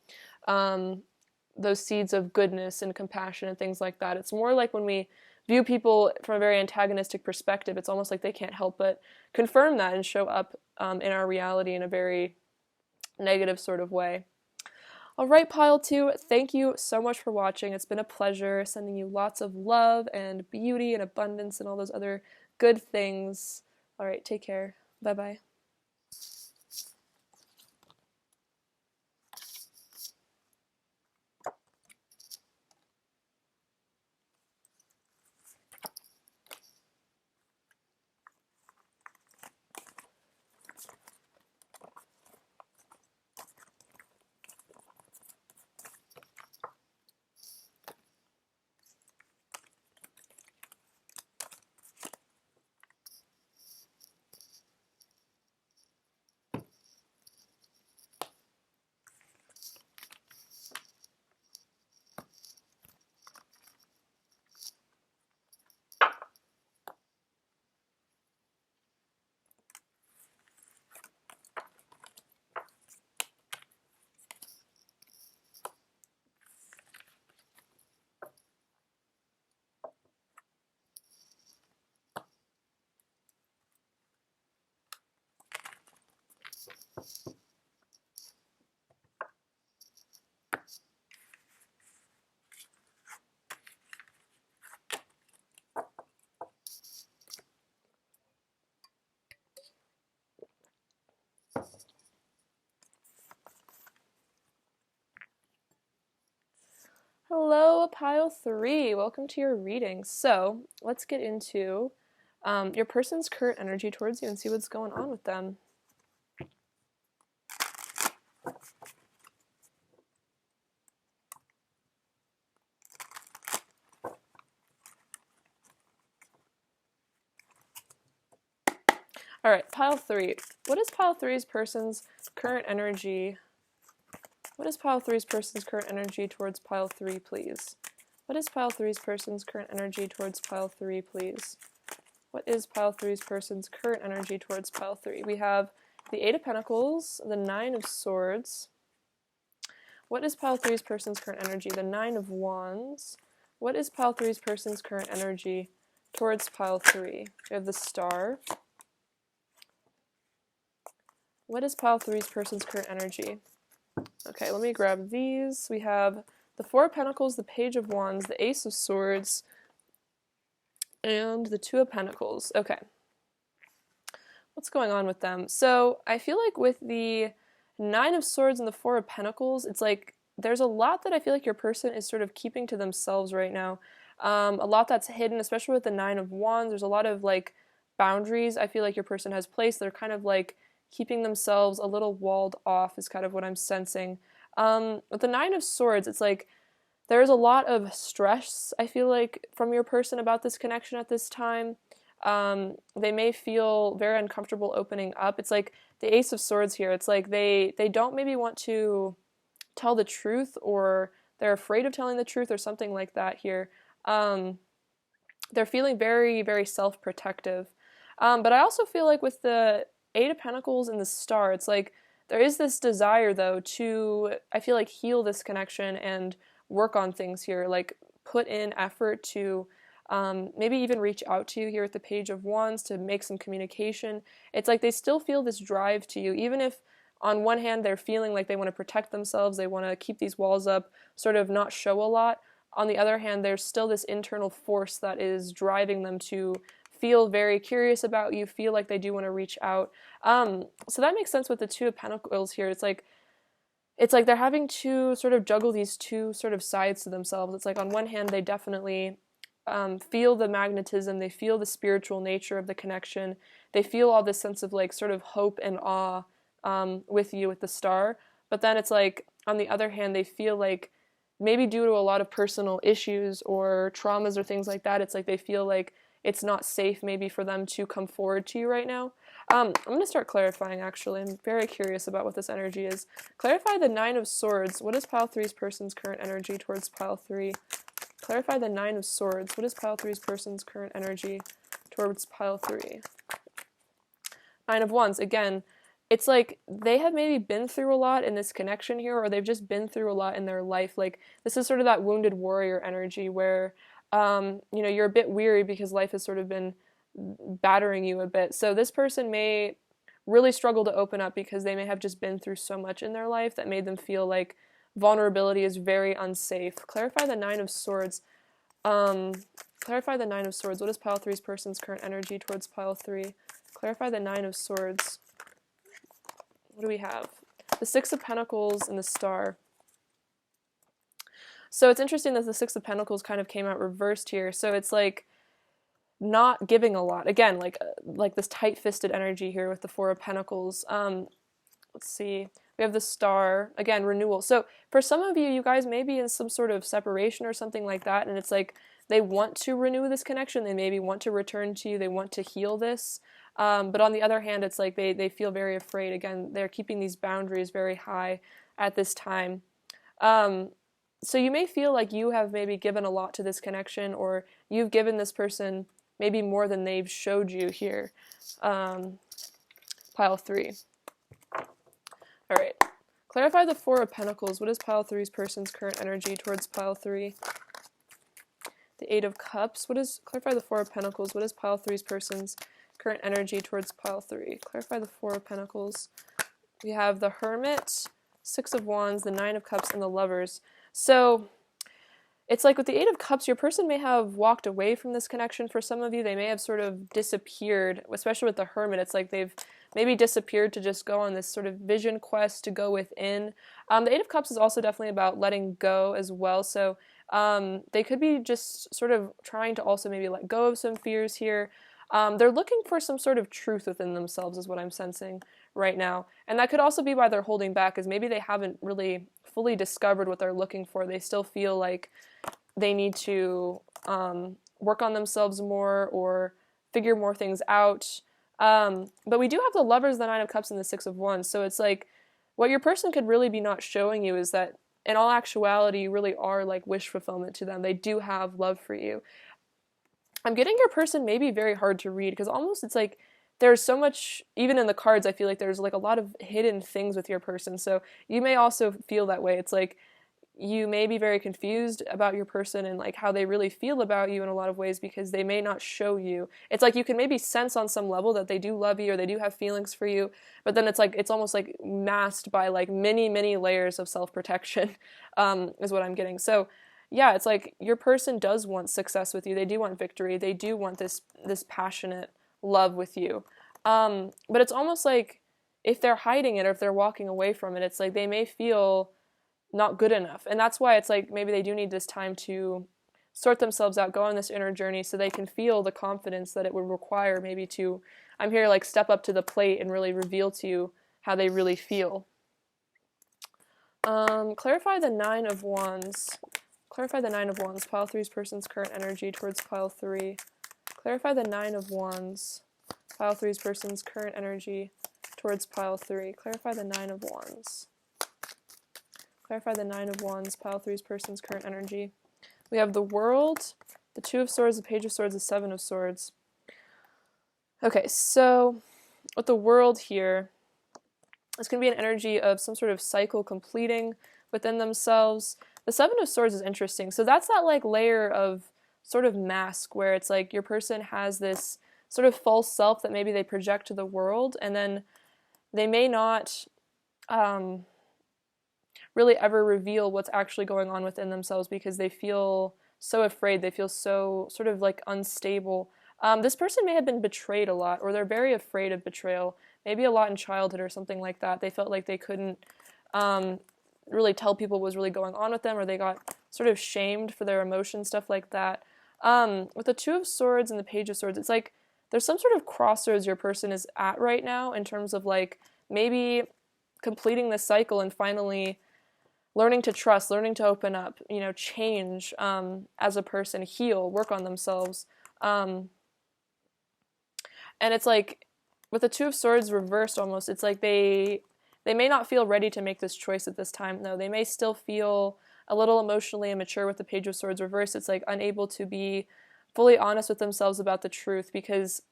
Speaker 1: those seeds of goodness and compassion and things like that. It's more like when we view people from a very antagonistic perspective, it's almost like they can't help but confirm that and show up in our reality in a very negative sort of way. All right, pile 2, thank you so much for watching. It's been a pleasure sending you lots of love and beauty and abundance and all those other good things. All right, take care. Bye-bye. Hello, pile 3. Welcome to your reading. So let's get into your person's current energy towards you and see what's going on with them. All right, pile 3. What is pile 3's person's current energy? What is pile 3's person's current energy towards pile 3, please? What is pile 3's person's current energy towards pile 3, please? What is pile 3's person's current energy towards pile 3? We have the 8 of Pentacles, the 9 of Swords. What is pile 3's person's current energy? The 9 of Wands. What is pile 3's person's current energy towards pile 3? We have the Star. What is pile 3's person's current energy? Okay, let me grab these. We have the 4 of Pentacles, the Page of Wands, the Ace of Swords, and the 2 of Pentacles. Okay. What's going on with them? So I feel like with the 9 of Swords and the 4 of Pentacles, it's like there's a lot that I feel like your person is sort of keeping to themselves right now. A lot that's hidden, especially with the 9 of Wands. There's a lot of like boundaries I feel like your person has placed. They're kind of like keeping themselves a little walled off is kind of what I'm sensing. With the 9 of Swords, it's like there's a lot of stress, I feel like, from your person about this connection at this time. They may feel very uncomfortable opening up. It's like the Ace of Swords here. It's like they don't maybe want to tell the truth, or they're afraid of telling the truth or something like that here. They're feeling very, very self-protective. But I also feel like with the 8 of Pentacles and the Star, it's like there is this desire, though, to, I feel like, heal this connection and work on things here, like put in effort to maybe even reach out to you here at the Page of Wands to make some communication. It's like they still feel this drive to you, even if on one hand they're feeling like they want to protect themselves, they want to keep these walls up, sort of not show a lot. On the other hand, there's still this internal force that is driving them to feel very curious about you, feel like they do want to reach out. So that makes sense with the 2 of Pentacles here. It's like they're having to sort of juggle these two sort of sides to themselves. It's like on one hand, they definitely feel the magnetism, they feel the spiritual nature of the connection, they feel all this sense of like sort of hope and awe with you with the Star. But then it's like, on the other hand, they feel like maybe due to a lot of personal issues or traumas or things like that, it's like they feel like it's not safe maybe for them to come forward to you right now. I'm going to start clarifying, actually. I'm very curious about what this energy is. Clarify the 9 of Swords. What is pile 3's person's current energy towards pile 3? Clarify the 9 of Swords. What is pile 3's person's current energy towards pile 3? 9 of Wands. Again, it's like they have maybe been through a lot in this connection here, or they've just been through a lot in their life. Like, this is sort of that wounded warrior energy where, you know, you're a bit weary because life has sort of been battering you a bit. So this person may really struggle to open up because they may have just been through so much in their life that made them feel like vulnerability is very unsafe. Clarify the Nine of Swords. Clarify the Nine of Swords. What is pile three's person's current energy towards pile three? Clarify the Nine of Swords. What do we have? The Six of Pentacles and the Star. So it's interesting that the Six of Pentacles kind of came out reversed here. So it's like not giving a lot. Again, like this tight-fisted energy here with the Four of Pentacles. Let's see. We have the Star. Again, renewal. So for some of you, you guys may be in some sort of separation or something like that, and it's like they want to renew this connection. They maybe want to return to you. They want to heal this. But on the other hand, it's like they feel very afraid. Again, they're keeping these boundaries very high at this time. So you may feel like you have maybe given a lot to this connection, or you've given this person maybe more than they've showed you here. Pile three. All right. Clarify the Four of Pentacles. What is pile three's person's current energy towards pile three? The Eight of Cups. Clarify the Four of Pentacles. What is pile three's person's current energy towards pile three? Clarify the Four of Pentacles. We have the Hermit, Six of Wands, the Nine of Cups, and the Lovers. So it's like with the Eight of Cups, your person may have walked away from this connection. For some of you, they may have sort of disappeared, especially with the Hermit. It's like they've maybe disappeared to just go on this sort of vision quest to go within. The Eight of Cups is also definitely about letting go as well. So they could be just sort of trying to also maybe let go of some fears here. They're looking for some sort of truth within themselves is what I'm sensing right now. And that could also be why they're holding back, is maybe they haven't really fully discovered what they're looking for. They still feel like they need to work on themselves more or figure more things out. But we do have the Lovers, the Nine of Cups, and the Six of Wands. So it's like what your person could really be not showing you is that in all actuality, you really are like wish fulfillment to them. They do have love for you. I'm getting your person maybe very hard to read because almost it's like there's so much, even in the cards, I feel like there's like a lot of hidden things with your person. So you may also feel that way. It's like you may be very confused about your person and like how they really feel about you in a lot of ways because they may not show you. It's like you can maybe sense on some level that they do love you or they do have feelings for you, but then it's like it's almost like masked by like many layers of self-protection is what I'm getting. So yeah, it's like your person does want success with you. They do want victory. They do want this passionate love with you. But it's almost like if they're hiding it or if they're walking away from it, it's like they may feel not good enough. And that's why it's like maybe they do need this time to sort themselves out, go on this inner journey so they can feel the confidence that it would require maybe to, I'm here, like step up to the plate and really reveal to you how they really feel. Clarify the Nine of Wands. Clarify the Nine of Wands. Pile three's person's current energy towards pile three. Clarify the Nine of Wands. Pile three's person's current energy towards pile three. Clarify the Nine of Wands. Clarify the Nine of Wands, pile three's person's current energy. We have the World, the Two of Swords, the Page of Swords, the Seven of Swords. Okay, so with the World here, it's going to be an energy of some sort of cycle completing within themselves. The Seven of Swords is interesting. So that's that like layer of sort of mask where it's like your person has this sort of false self that maybe they project to the world, and then they may not really ever reveal what's actually going on within themselves because they feel so afraid. They feel so sort of like unstable. This person may have been betrayed a lot, or they're very afraid of betrayal, maybe a lot in childhood or something like that. They felt like they couldn't really tell people what was really going on with them, or they got sort of shamed for their emotions, stuff like that. With the Two of Swords and the Page of Swords, it's like there's some sort of crossroads your person is at right now in terms of like maybe completing this cycle and finally learning to trust, learning to open up, change as a person, heal, work on themselves. And it's like, with the Two of Swords reversed almost, it's like they may not feel ready to make this choice at this time, though. They may still feel a little emotionally immature with the Page of Swords reversed. It's like unable to be fully honest with themselves about the truth because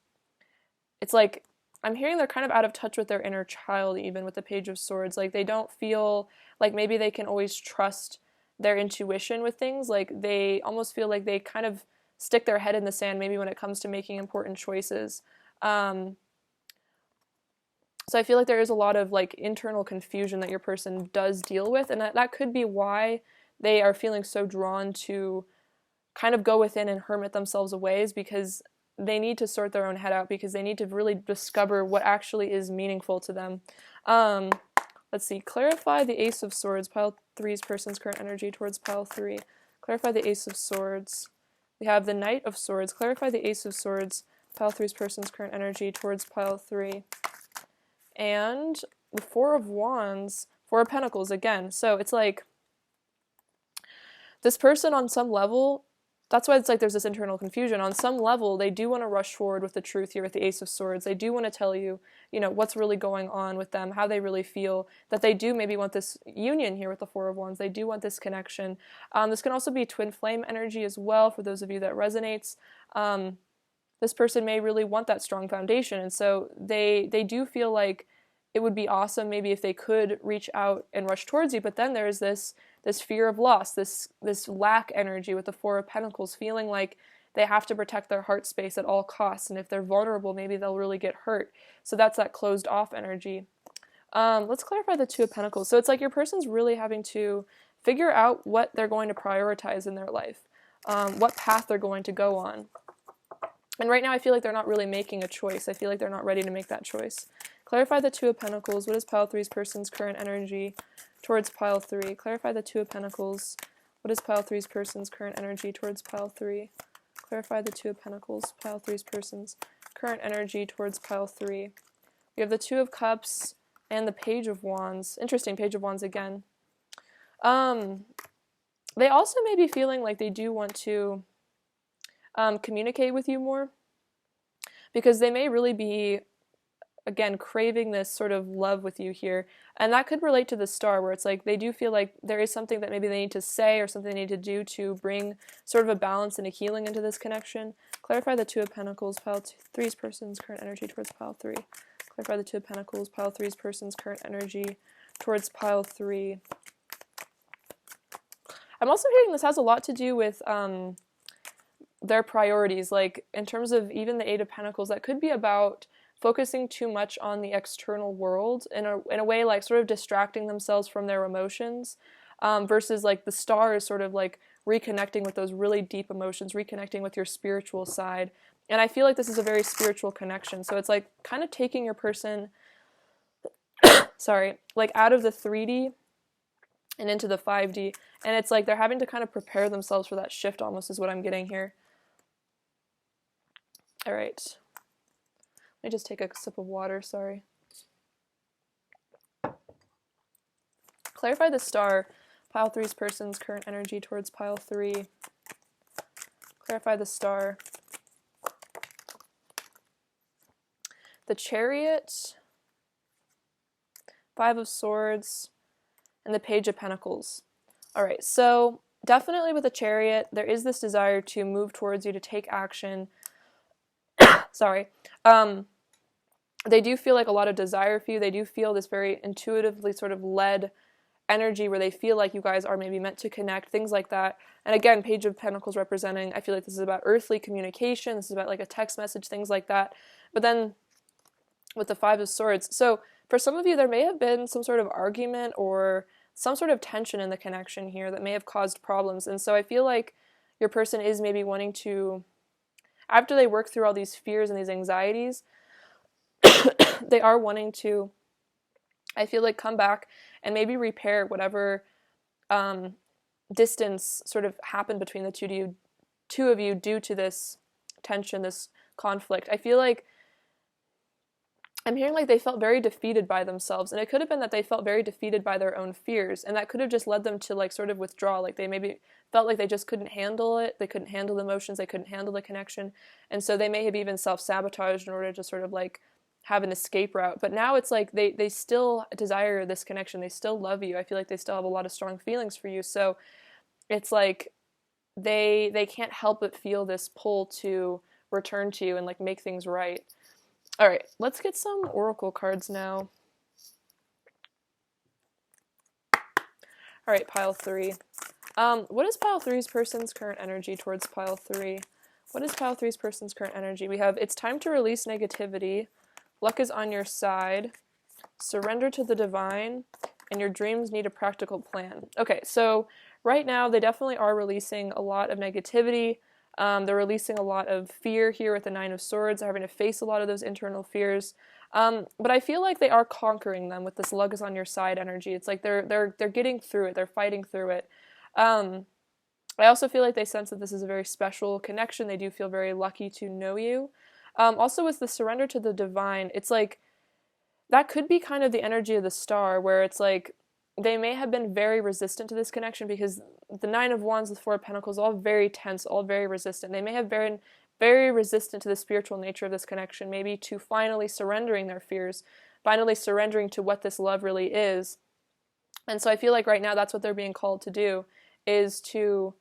Speaker 1: it's like I'm hearing they're kind of out of touch with their inner child, even with the Page of Swords. Like, they don't feel like maybe they can always trust their intuition with things. Like, they almost feel like they kind of stick their head in the sand maybe when it comes to making important choices. So I feel like there is a lot of like internal confusion that your person does deal with, and that could be why they are feeling so drawn to kind of go within and hermit themselves away, is because they need to sort their own head out, because they need to really discover what actually is meaningful to them. Let's see. Clarify the Ace of Swords. Pile 3's person's current energy towards pile 3. Clarify the Ace of Swords. We have the Knight of Swords. Clarify the Ace of Swords. Pile 3's person's current energy towards pile 3. And the Four of Wands. Four of Pentacles again. So it's like this person on some level, that's why it's like there's this internal confusion. On some level, they do want to rush forward with the truth here with the Ace of Swords. They do want to tell you, you know, what's really going on with them, how they really feel, that they do maybe want this union here with the Four of Wands. They do want this connection. This can also be twin flame energy as well, for those of you that resonates. This person may really want that strong foundation, and so they do feel like it would be awesome maybe if they could reach out and rush towards you, but then there's this fear of loss, this lack energy with the Four of Pentacles, feeling like they have to protect their heart space at all costs, and if they're vulnerable, maybe they'll really get hurt. So that's that closed off energy. Let's clarify the Two of Pentacles. So it's like your person's really having to figure out what they're going to prioritize in their life, what path they're going to go on. And right now I feel like they're not really making a choice. I feel like they're not ready to make that choice. Clarify the Two of Pentacles. What is pile 3's person's current energy towards pile 3? Clarify the Two of Pentacles. What is pile 3's person's current energy towards pile 3? Clarify the Two of Pentacles. Pile 3's person's current energy towards pile 3. We have the Two of Cups and the Page of Wands. Interesting, Page of Wands again. They also may be feeling like they do want to communicate with you more, because they may really be, again, craving this sort of love with you here. And that could relate to the Star, where it's like they do feel like there is something that maybe they need to say or something they need to do to bring sort of a balance and a healing into this connection. Clarify the Two of Pentacles. Pile 3's person's current energy towards pile 3. Clarify the Two of Pentacles. Pile 3's person's current energy towards pile 3. I'm also hearing this has a lot to do with their priorities, like in terms of even the Eight of Pentacles. That could be about focusing too much on the external world in a way, like sort of distracting themselves from their emotions, versus like the Star is sort of like reconnecting with those really deep emotions, reconnecting with your spiritual side. And I feel like this is a very spiritual connection. So it's like kind of taking your person, sorry, like out of the 3D and into the 5D. And it's like they're having to kind of prepare themselves for that shift, almost, is what I'm getting here. All right. Let me just take a sip of water, sorry. Clarify the Star. Pile 3's person's current energy towards pile 3. Clarify the Star. The Chariot, Five of Swords, and the Page of Pentacles. All right, so definitely with the Chariot, there is this desire to move towards you, to take action. Sorry. They do feel like a lot of desire for you. They do feel this very intuitively sort of led energy where they feel like you guys are maybe meant to connect, things like that. And again, Page of Pentacles representing, I feel like this is about earthly communication. This is about like a text message, things like that. But then with the Five of Swords, so for some of you, there may have been some sort of argument or some sort of tension in the connection here that may have caused problems. And so I feel like your person is maybe wanting to, after they work through all these fears and these anxieties, they are wanting to, I feel like, come back and maybe repair whatever distance sort of happened between the two of you due to this tension, this conflict. I feel like I'm hearing like they felt very defeated by themselves, and it could have been that they felt very defeated by their own fears, and that could have just led them to like sort of withdraw, like they maybe felt like they just couldn't handle it, they couldn't handle the emotions, they couldn't handle the connection, and so they may have even self-sabotaged in order to sort of like have an escape route. But now it's like they still desire this connection, they still love you, I feel like they still have a lot of strong feelings for you, so it's like they can't help but feel this pull to return to you and like make things right. Alright, let's get some oracle cards now. Alright, pile 3. What is pile 3's person's current energy towards pile 3? What is pile 3's person's current energy? We have, it's time to release negativity, luck is on your side, surrender to the divine, and your dreams need a practical plan. Okay, so right now they definitely are releasing a lot of negativity. They're releasing a lot of fear here with the Nine of Swords. They're having to face a lot of those internal fears. But I feel like they are conquering them with this luck is on your side energy. It's like they're getting through it. They're fighting through it. I also feel like they sense that this is a very special connection. They do feel very lucky to know you. Also with the surrender to the divine, it's like that could be kind of the energy of the star, where it's like they may have been very resistant to this connection because the Nine of Wands, the Four of Pentacles, all very tense, all very resistant. They may have been very resistant to the spiritual nature of this connection, maybe to finally surrendering their fears, finally surrendering to what this love really is. And so I feel like right now that's what they're being called to do, is to,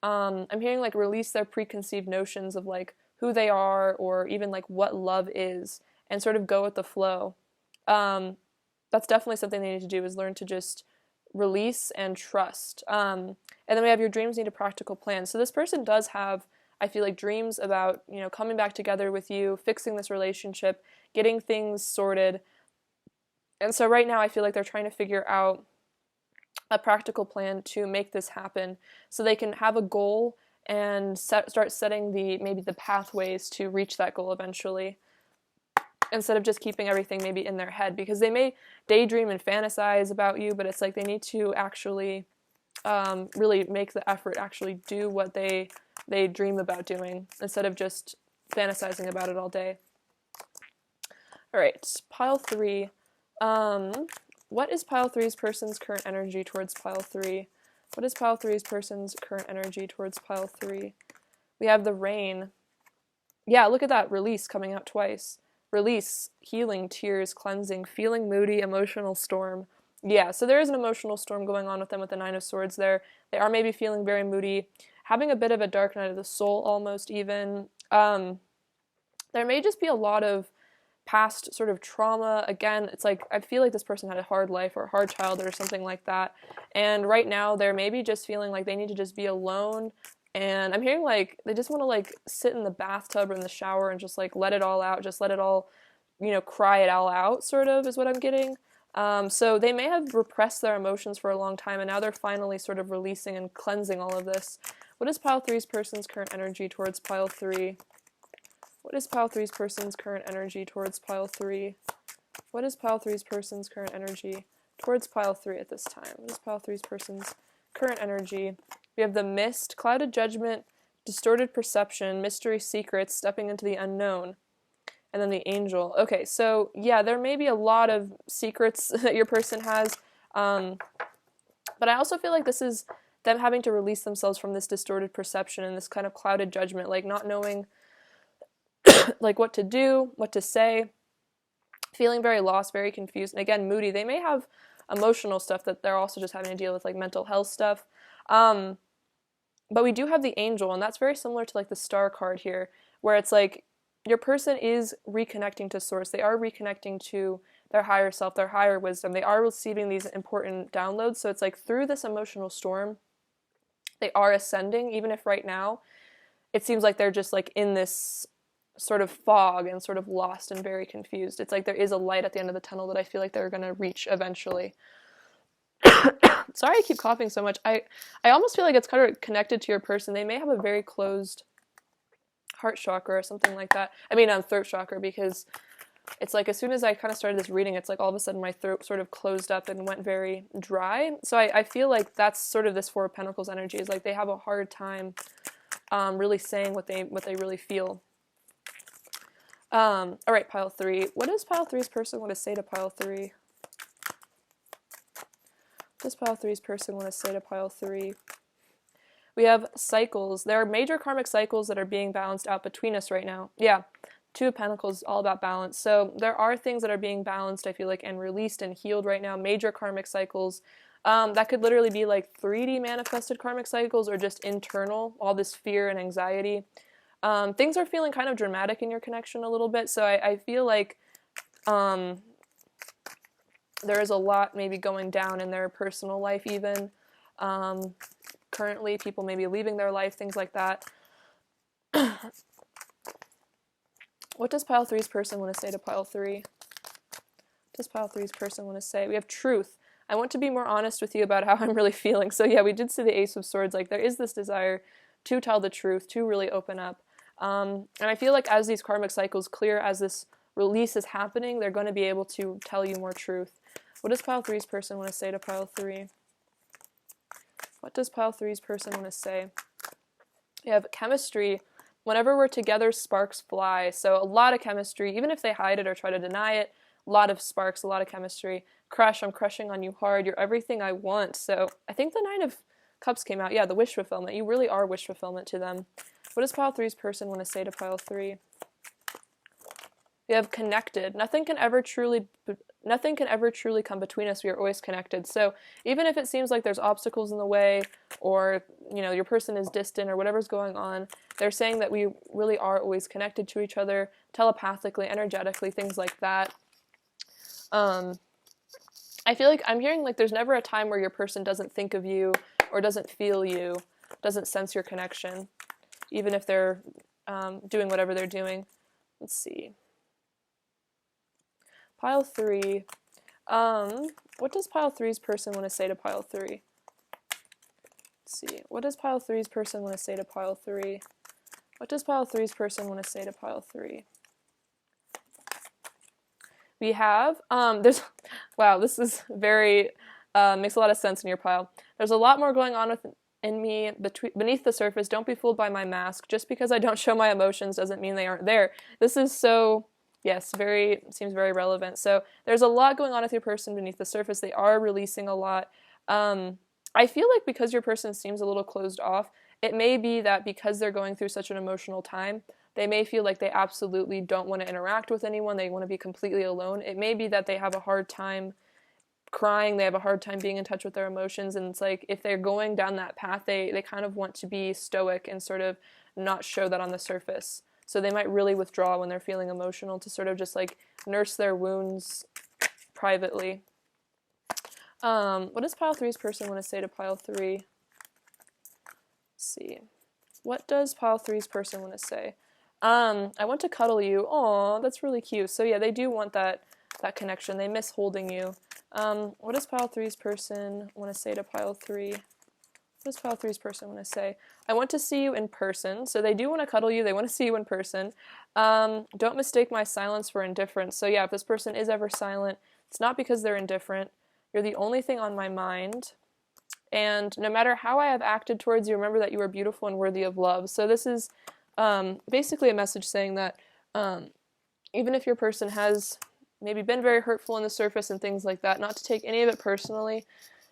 Speaker 1: I'm hearing like release their preconceived notions of like who they are or even like what love is and sort of go with the flow. That's definitely something they need to do, is learn to just release and trust. And then we have your dreams need a practical plan. So this person does have, I feel like, dreams about, you know, coming back together with you, fixing this relationship, getting things sorted. And so right now I feel like they're trying to figure out a practical plan to make this happen so they can have a goal and start setting maybe the pathways to reach that goal eventually, instead of just keeping everything maybe in their head, because they may daydream and fantasize about you, but it's like they need to actually really make the effort, actually do what they dream about doing, instead of just fantasizing about it all day. Alright, pile 3. What is pile 3's person's current energy towards pile 3? What is pile 3's person's current energy towards pile 3? We have the rain. Yeah, look at that, release coming out twice. Release, healing, tears, cleansing, feeling moody, emotional storm. Yeah, so there is an emotional storm going on with them with the Nine of Swords there. They are maybe feeling very moody, having a bit of a dark night of the soul almost even. There may just be a lot of past sort of trauma. Again, it's like I feel like this person had a hard life or a hard childhood or something like that. And right now they're maybe just feeling like they need to just be alone. And I'm hearing like they just want to like sit in the bathtub or in the shower and just like let it all out, just let it all, you know, cry it all out, sort of, is what I'm getting. So they may have repressed their emotions for a long time, and now they're finally sort of releasing and cleansing all of this. What is pile 3's person's current energy towards pile 3? What is pile 3's person's current energy towards pile 3? What is pile 3's person's current energy towards pile 3 at this time? What is pile 3's person's current energy? We have the mist, clouded judgment, distorted perception, mystery, secrets, stepping into the unknown, and then the angel. Okay, so yeah, there may be a lot of secrets that your person has, but I also feel like this is them having to release themselves from this distorted perception and this kind of clouded judgment, like not knowing like what to do, what to say, feeling very lost, very confused, and again, moody. They may have emotional stuff that they're also just having to deal with, like mental health stuff. But we do have the angel, and that's very similar to like the star card here, where it's like your person is reconnecting to source. They are reconnecting to their higher self, their higher wisdom. They are receiving these important downloads. So it's like through this emotional storm, they are ascending, even if right now it seems like they're just like in this sort of fog and sort of lost and very confused. It's like there is a light at the end of the tunnel that I feel like they're going to reach eventually. Sorry I keep coughing so much. I almost feel like it's kind of connected to your person. They may have a very closed heart chakra or something like that. I mean, throat chakra, because it's like as soon as I kind of started this reading, it's like all of a sudden my throat sort of closed up and went very dry. So I feel like that's sort of this Four of Pentacles energy, is like they have a hard time really saying what they really feel. All right, pile 3. What does pile 3's person want to say to pile 3? What does pile 3's person want to say to pile 3? We have cycles. There are major karmic cycles that are being balanced out between us right now. Yeah, Two of Pentacles, all about balance. So there are things that are being balanced, I feel like, and released and healed right now. Major karmic cycles. That could literally be like 3D manifested karmic cycles or just internal, all this fear and anxiety. Things are feeling kind of dramatic in your connection a little bit, so I feel like there is a lot maybe going down in their personal life even. Currently, people may be leaving their life, things like that. What does pile 3's person want to say to pile 3? What does pile 3's person want to say? We have truth. I want to be more honest with you about how I'm really feeling. So yeah, we did see the Ace of Swords. Like, there is this desire to tell the truth, to really open up. And I feel like as these karmic cycles clear, as this release is happening, they're going to be able to tell you more truth. What does pile 3's person want to say to pile 3? What does pile 3's person want to say? We have chemistry. Whenever we're together, sparks fly. So a lot of chemistry, even if they hide it or try to deny it, a lot of sparks, a lot of chemistry. Crush, I'm crushing on you hard. You're everything I want. So I think the 9 of Cups came out. Yeah, the wish fulfillment. You really are wish fulfillment to them. What does pile 3's person want to say to pile 3? We have connected. Nothing can ever truly come between us. We are always connected. So even if it seems like there's obstacles in the way, or your person is distant, or whatever's going on, they're saying that we really are always connected to each other, telepathically, energetically, things like that. I feel like I'm hearing like there's never a time where your person doesn't think of you, or doesn't feel you, doesn't sense your connection, even if they're doing whatever they're doing. Let's see. Pile 3. What does pile 3's person want to say to pile 3? Let's see. What does pile 3's person want to say to pile 3? What does pile 3's person want to say to pile 3? We have, wow, this is very, makes a lot of sense in your pile. There's a lot more going on in me beneath the surface. Don't be fooled by my mask. Just because I don't show my emotions doesn't mean they aren't there. This is so, yes, seems very relevant. So there's a lot going on with your person beneath the surface. They are releasing a lot. I feel like because your person seems a little closed off, it may be that because they're going through such an emotional time, they may feel like they absolutely don't want to interact with anyone. They want to be completely alone. It may be that they have a hard time crying. They have a hard time being in touch with their emotions. And it's like if they're going down that path, they kind of want to be stoic and sort of not show that on the surface. So they might really withdraw when they're feeling emotional to sort of just like nurse their wounds privately. What does pile 3's person want to say to pile 3? Let's see. What does pile 3's person want to say? I want to cuddle you. Aw, that's really cute. So yeah, they do want that connection. They miss holding you. What does pile 3's person want to say to pile 3? What does pile 3's person want to say? I want to see you in person. So they do want to cuddle you. They want to see you in person. Don't mistake my silence for indifference. So yeah, if this person is ever silent, it's not because they're indifferent. You're the only thing on my mind. And no matter how I have acted towards you, remember that you are beautiful and worthy of love. So this is basically a message saying that even if your person has maybe been very hurtful on the surface and things like that, not to take any of it personally,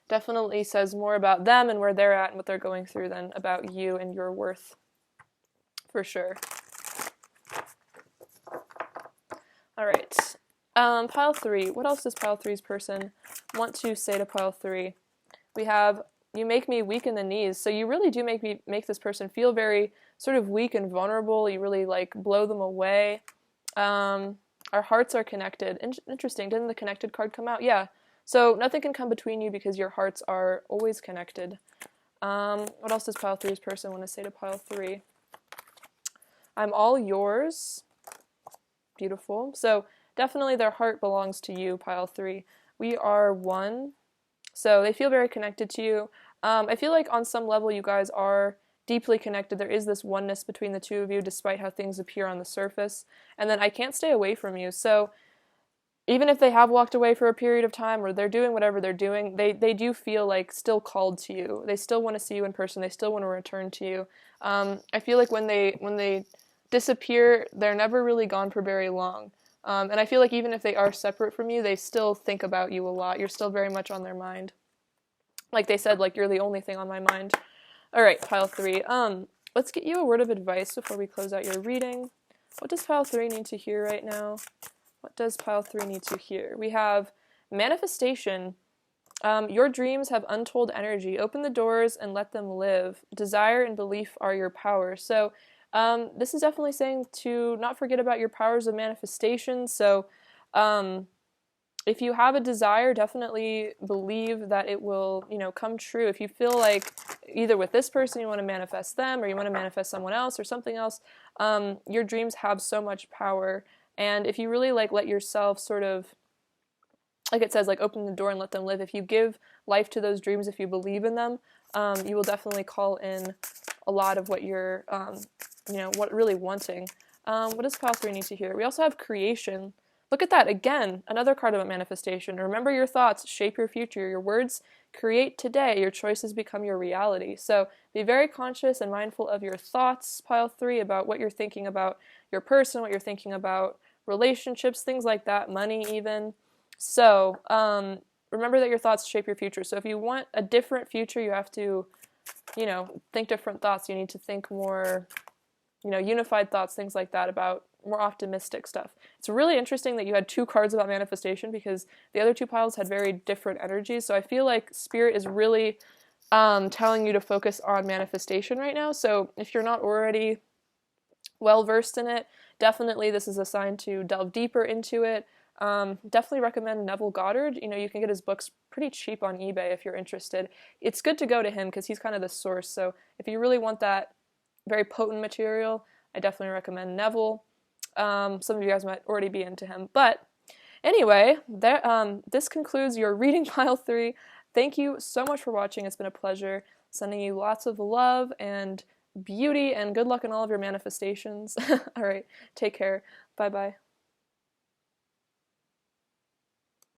Speaker 1: definitely says more about them and where they're at and what they're going through than about you and your worth, for sure. All right, pile 3. What else does pile 3's person want to say to pile 3? We have, you make me weak in the knees. So you really do make this person feel very sort of weak and vulnerable. You really like blow them away. Our hearts are connected. Interesting. Didn't the connected card come out? Yeah. So nothing can come between you because your hearts are always connected. What else does pile 3's person want to say to pile 3? I'm all yours. Beautiful. So definitely their heart belongs to you, pile 3. We are one. So they feel very connected to you. I feel like on some level you guys are deeply connected. There is this oneness between the two of you despite how things appear on the surface. And then I can't stay away from you. So even if they have walked away for a period of time or they're doing whatever they're doing, they do feel like still called to you. They still want to see you in person. They still want to return to you. I feel like when they disappear, they're never really gone for very long. And I feel like even if they are separate from you, they still think about you a lot. You're still very much on their mind. Like they said, like, you're the only thing on my mind. All right, pile 3. Let's get you a word of advice before we close out your reading. What does pile 3 need to hear right now? What does pile 3 need to hear? We have manifestation. Your dreams have untold energy. Open the doors and let them live. Desire and belief are your power. So This is definitely saying to not forget about your powers of manifestation. So, if you have a desire, definitely believe that it will, come true. If you feel like either with this person you want to manifest them or you want to manifest someone else or something else, your dreams have so much power. And if you really let yourself sort of, like it says, open the door and let them live. If you give life to those dreams, if you believe in them, you will definitely call in a lot of what you're, what really wanting. What does pile 3 need to hear? We also have creation. Look at that, again, another card about manifestation. Remember your thoughts, shape your future. Your words create today. Your choices become your reality. So be very conscious and mindful of your thoughts, pile 3, about what you're thinking about your person, what you're thinking about relationships, things like that, money even. So remember that your thoughts shape your future. So if you want a different future, you have to, think different thoughts. You need to think more, unified thoughts, things like that, about more optimistic stuff. It's really interesting that you had 2 cards about manifestation because the other 2 piles had very different energies. So I feel like Spirit is really telling you to focus on manifestation right now. So if you're not already well versed in it, definitely this is a sign to delve deeper into it. Definitely recommend Neville Goddard. You can get his books pretty cheap on eBay if you're interested. It's good to go to him because he's kind of the source. So if you really want that very potent material, I definitely recommend Neville. Some of you guys might already be into him. But anyway, this concludes your reading pile 3. Thank you so much for watching. It's been a pleasure. Sending you lots of love and beauty and good luck in all of your manifestations. All right, take care. Bye-bye.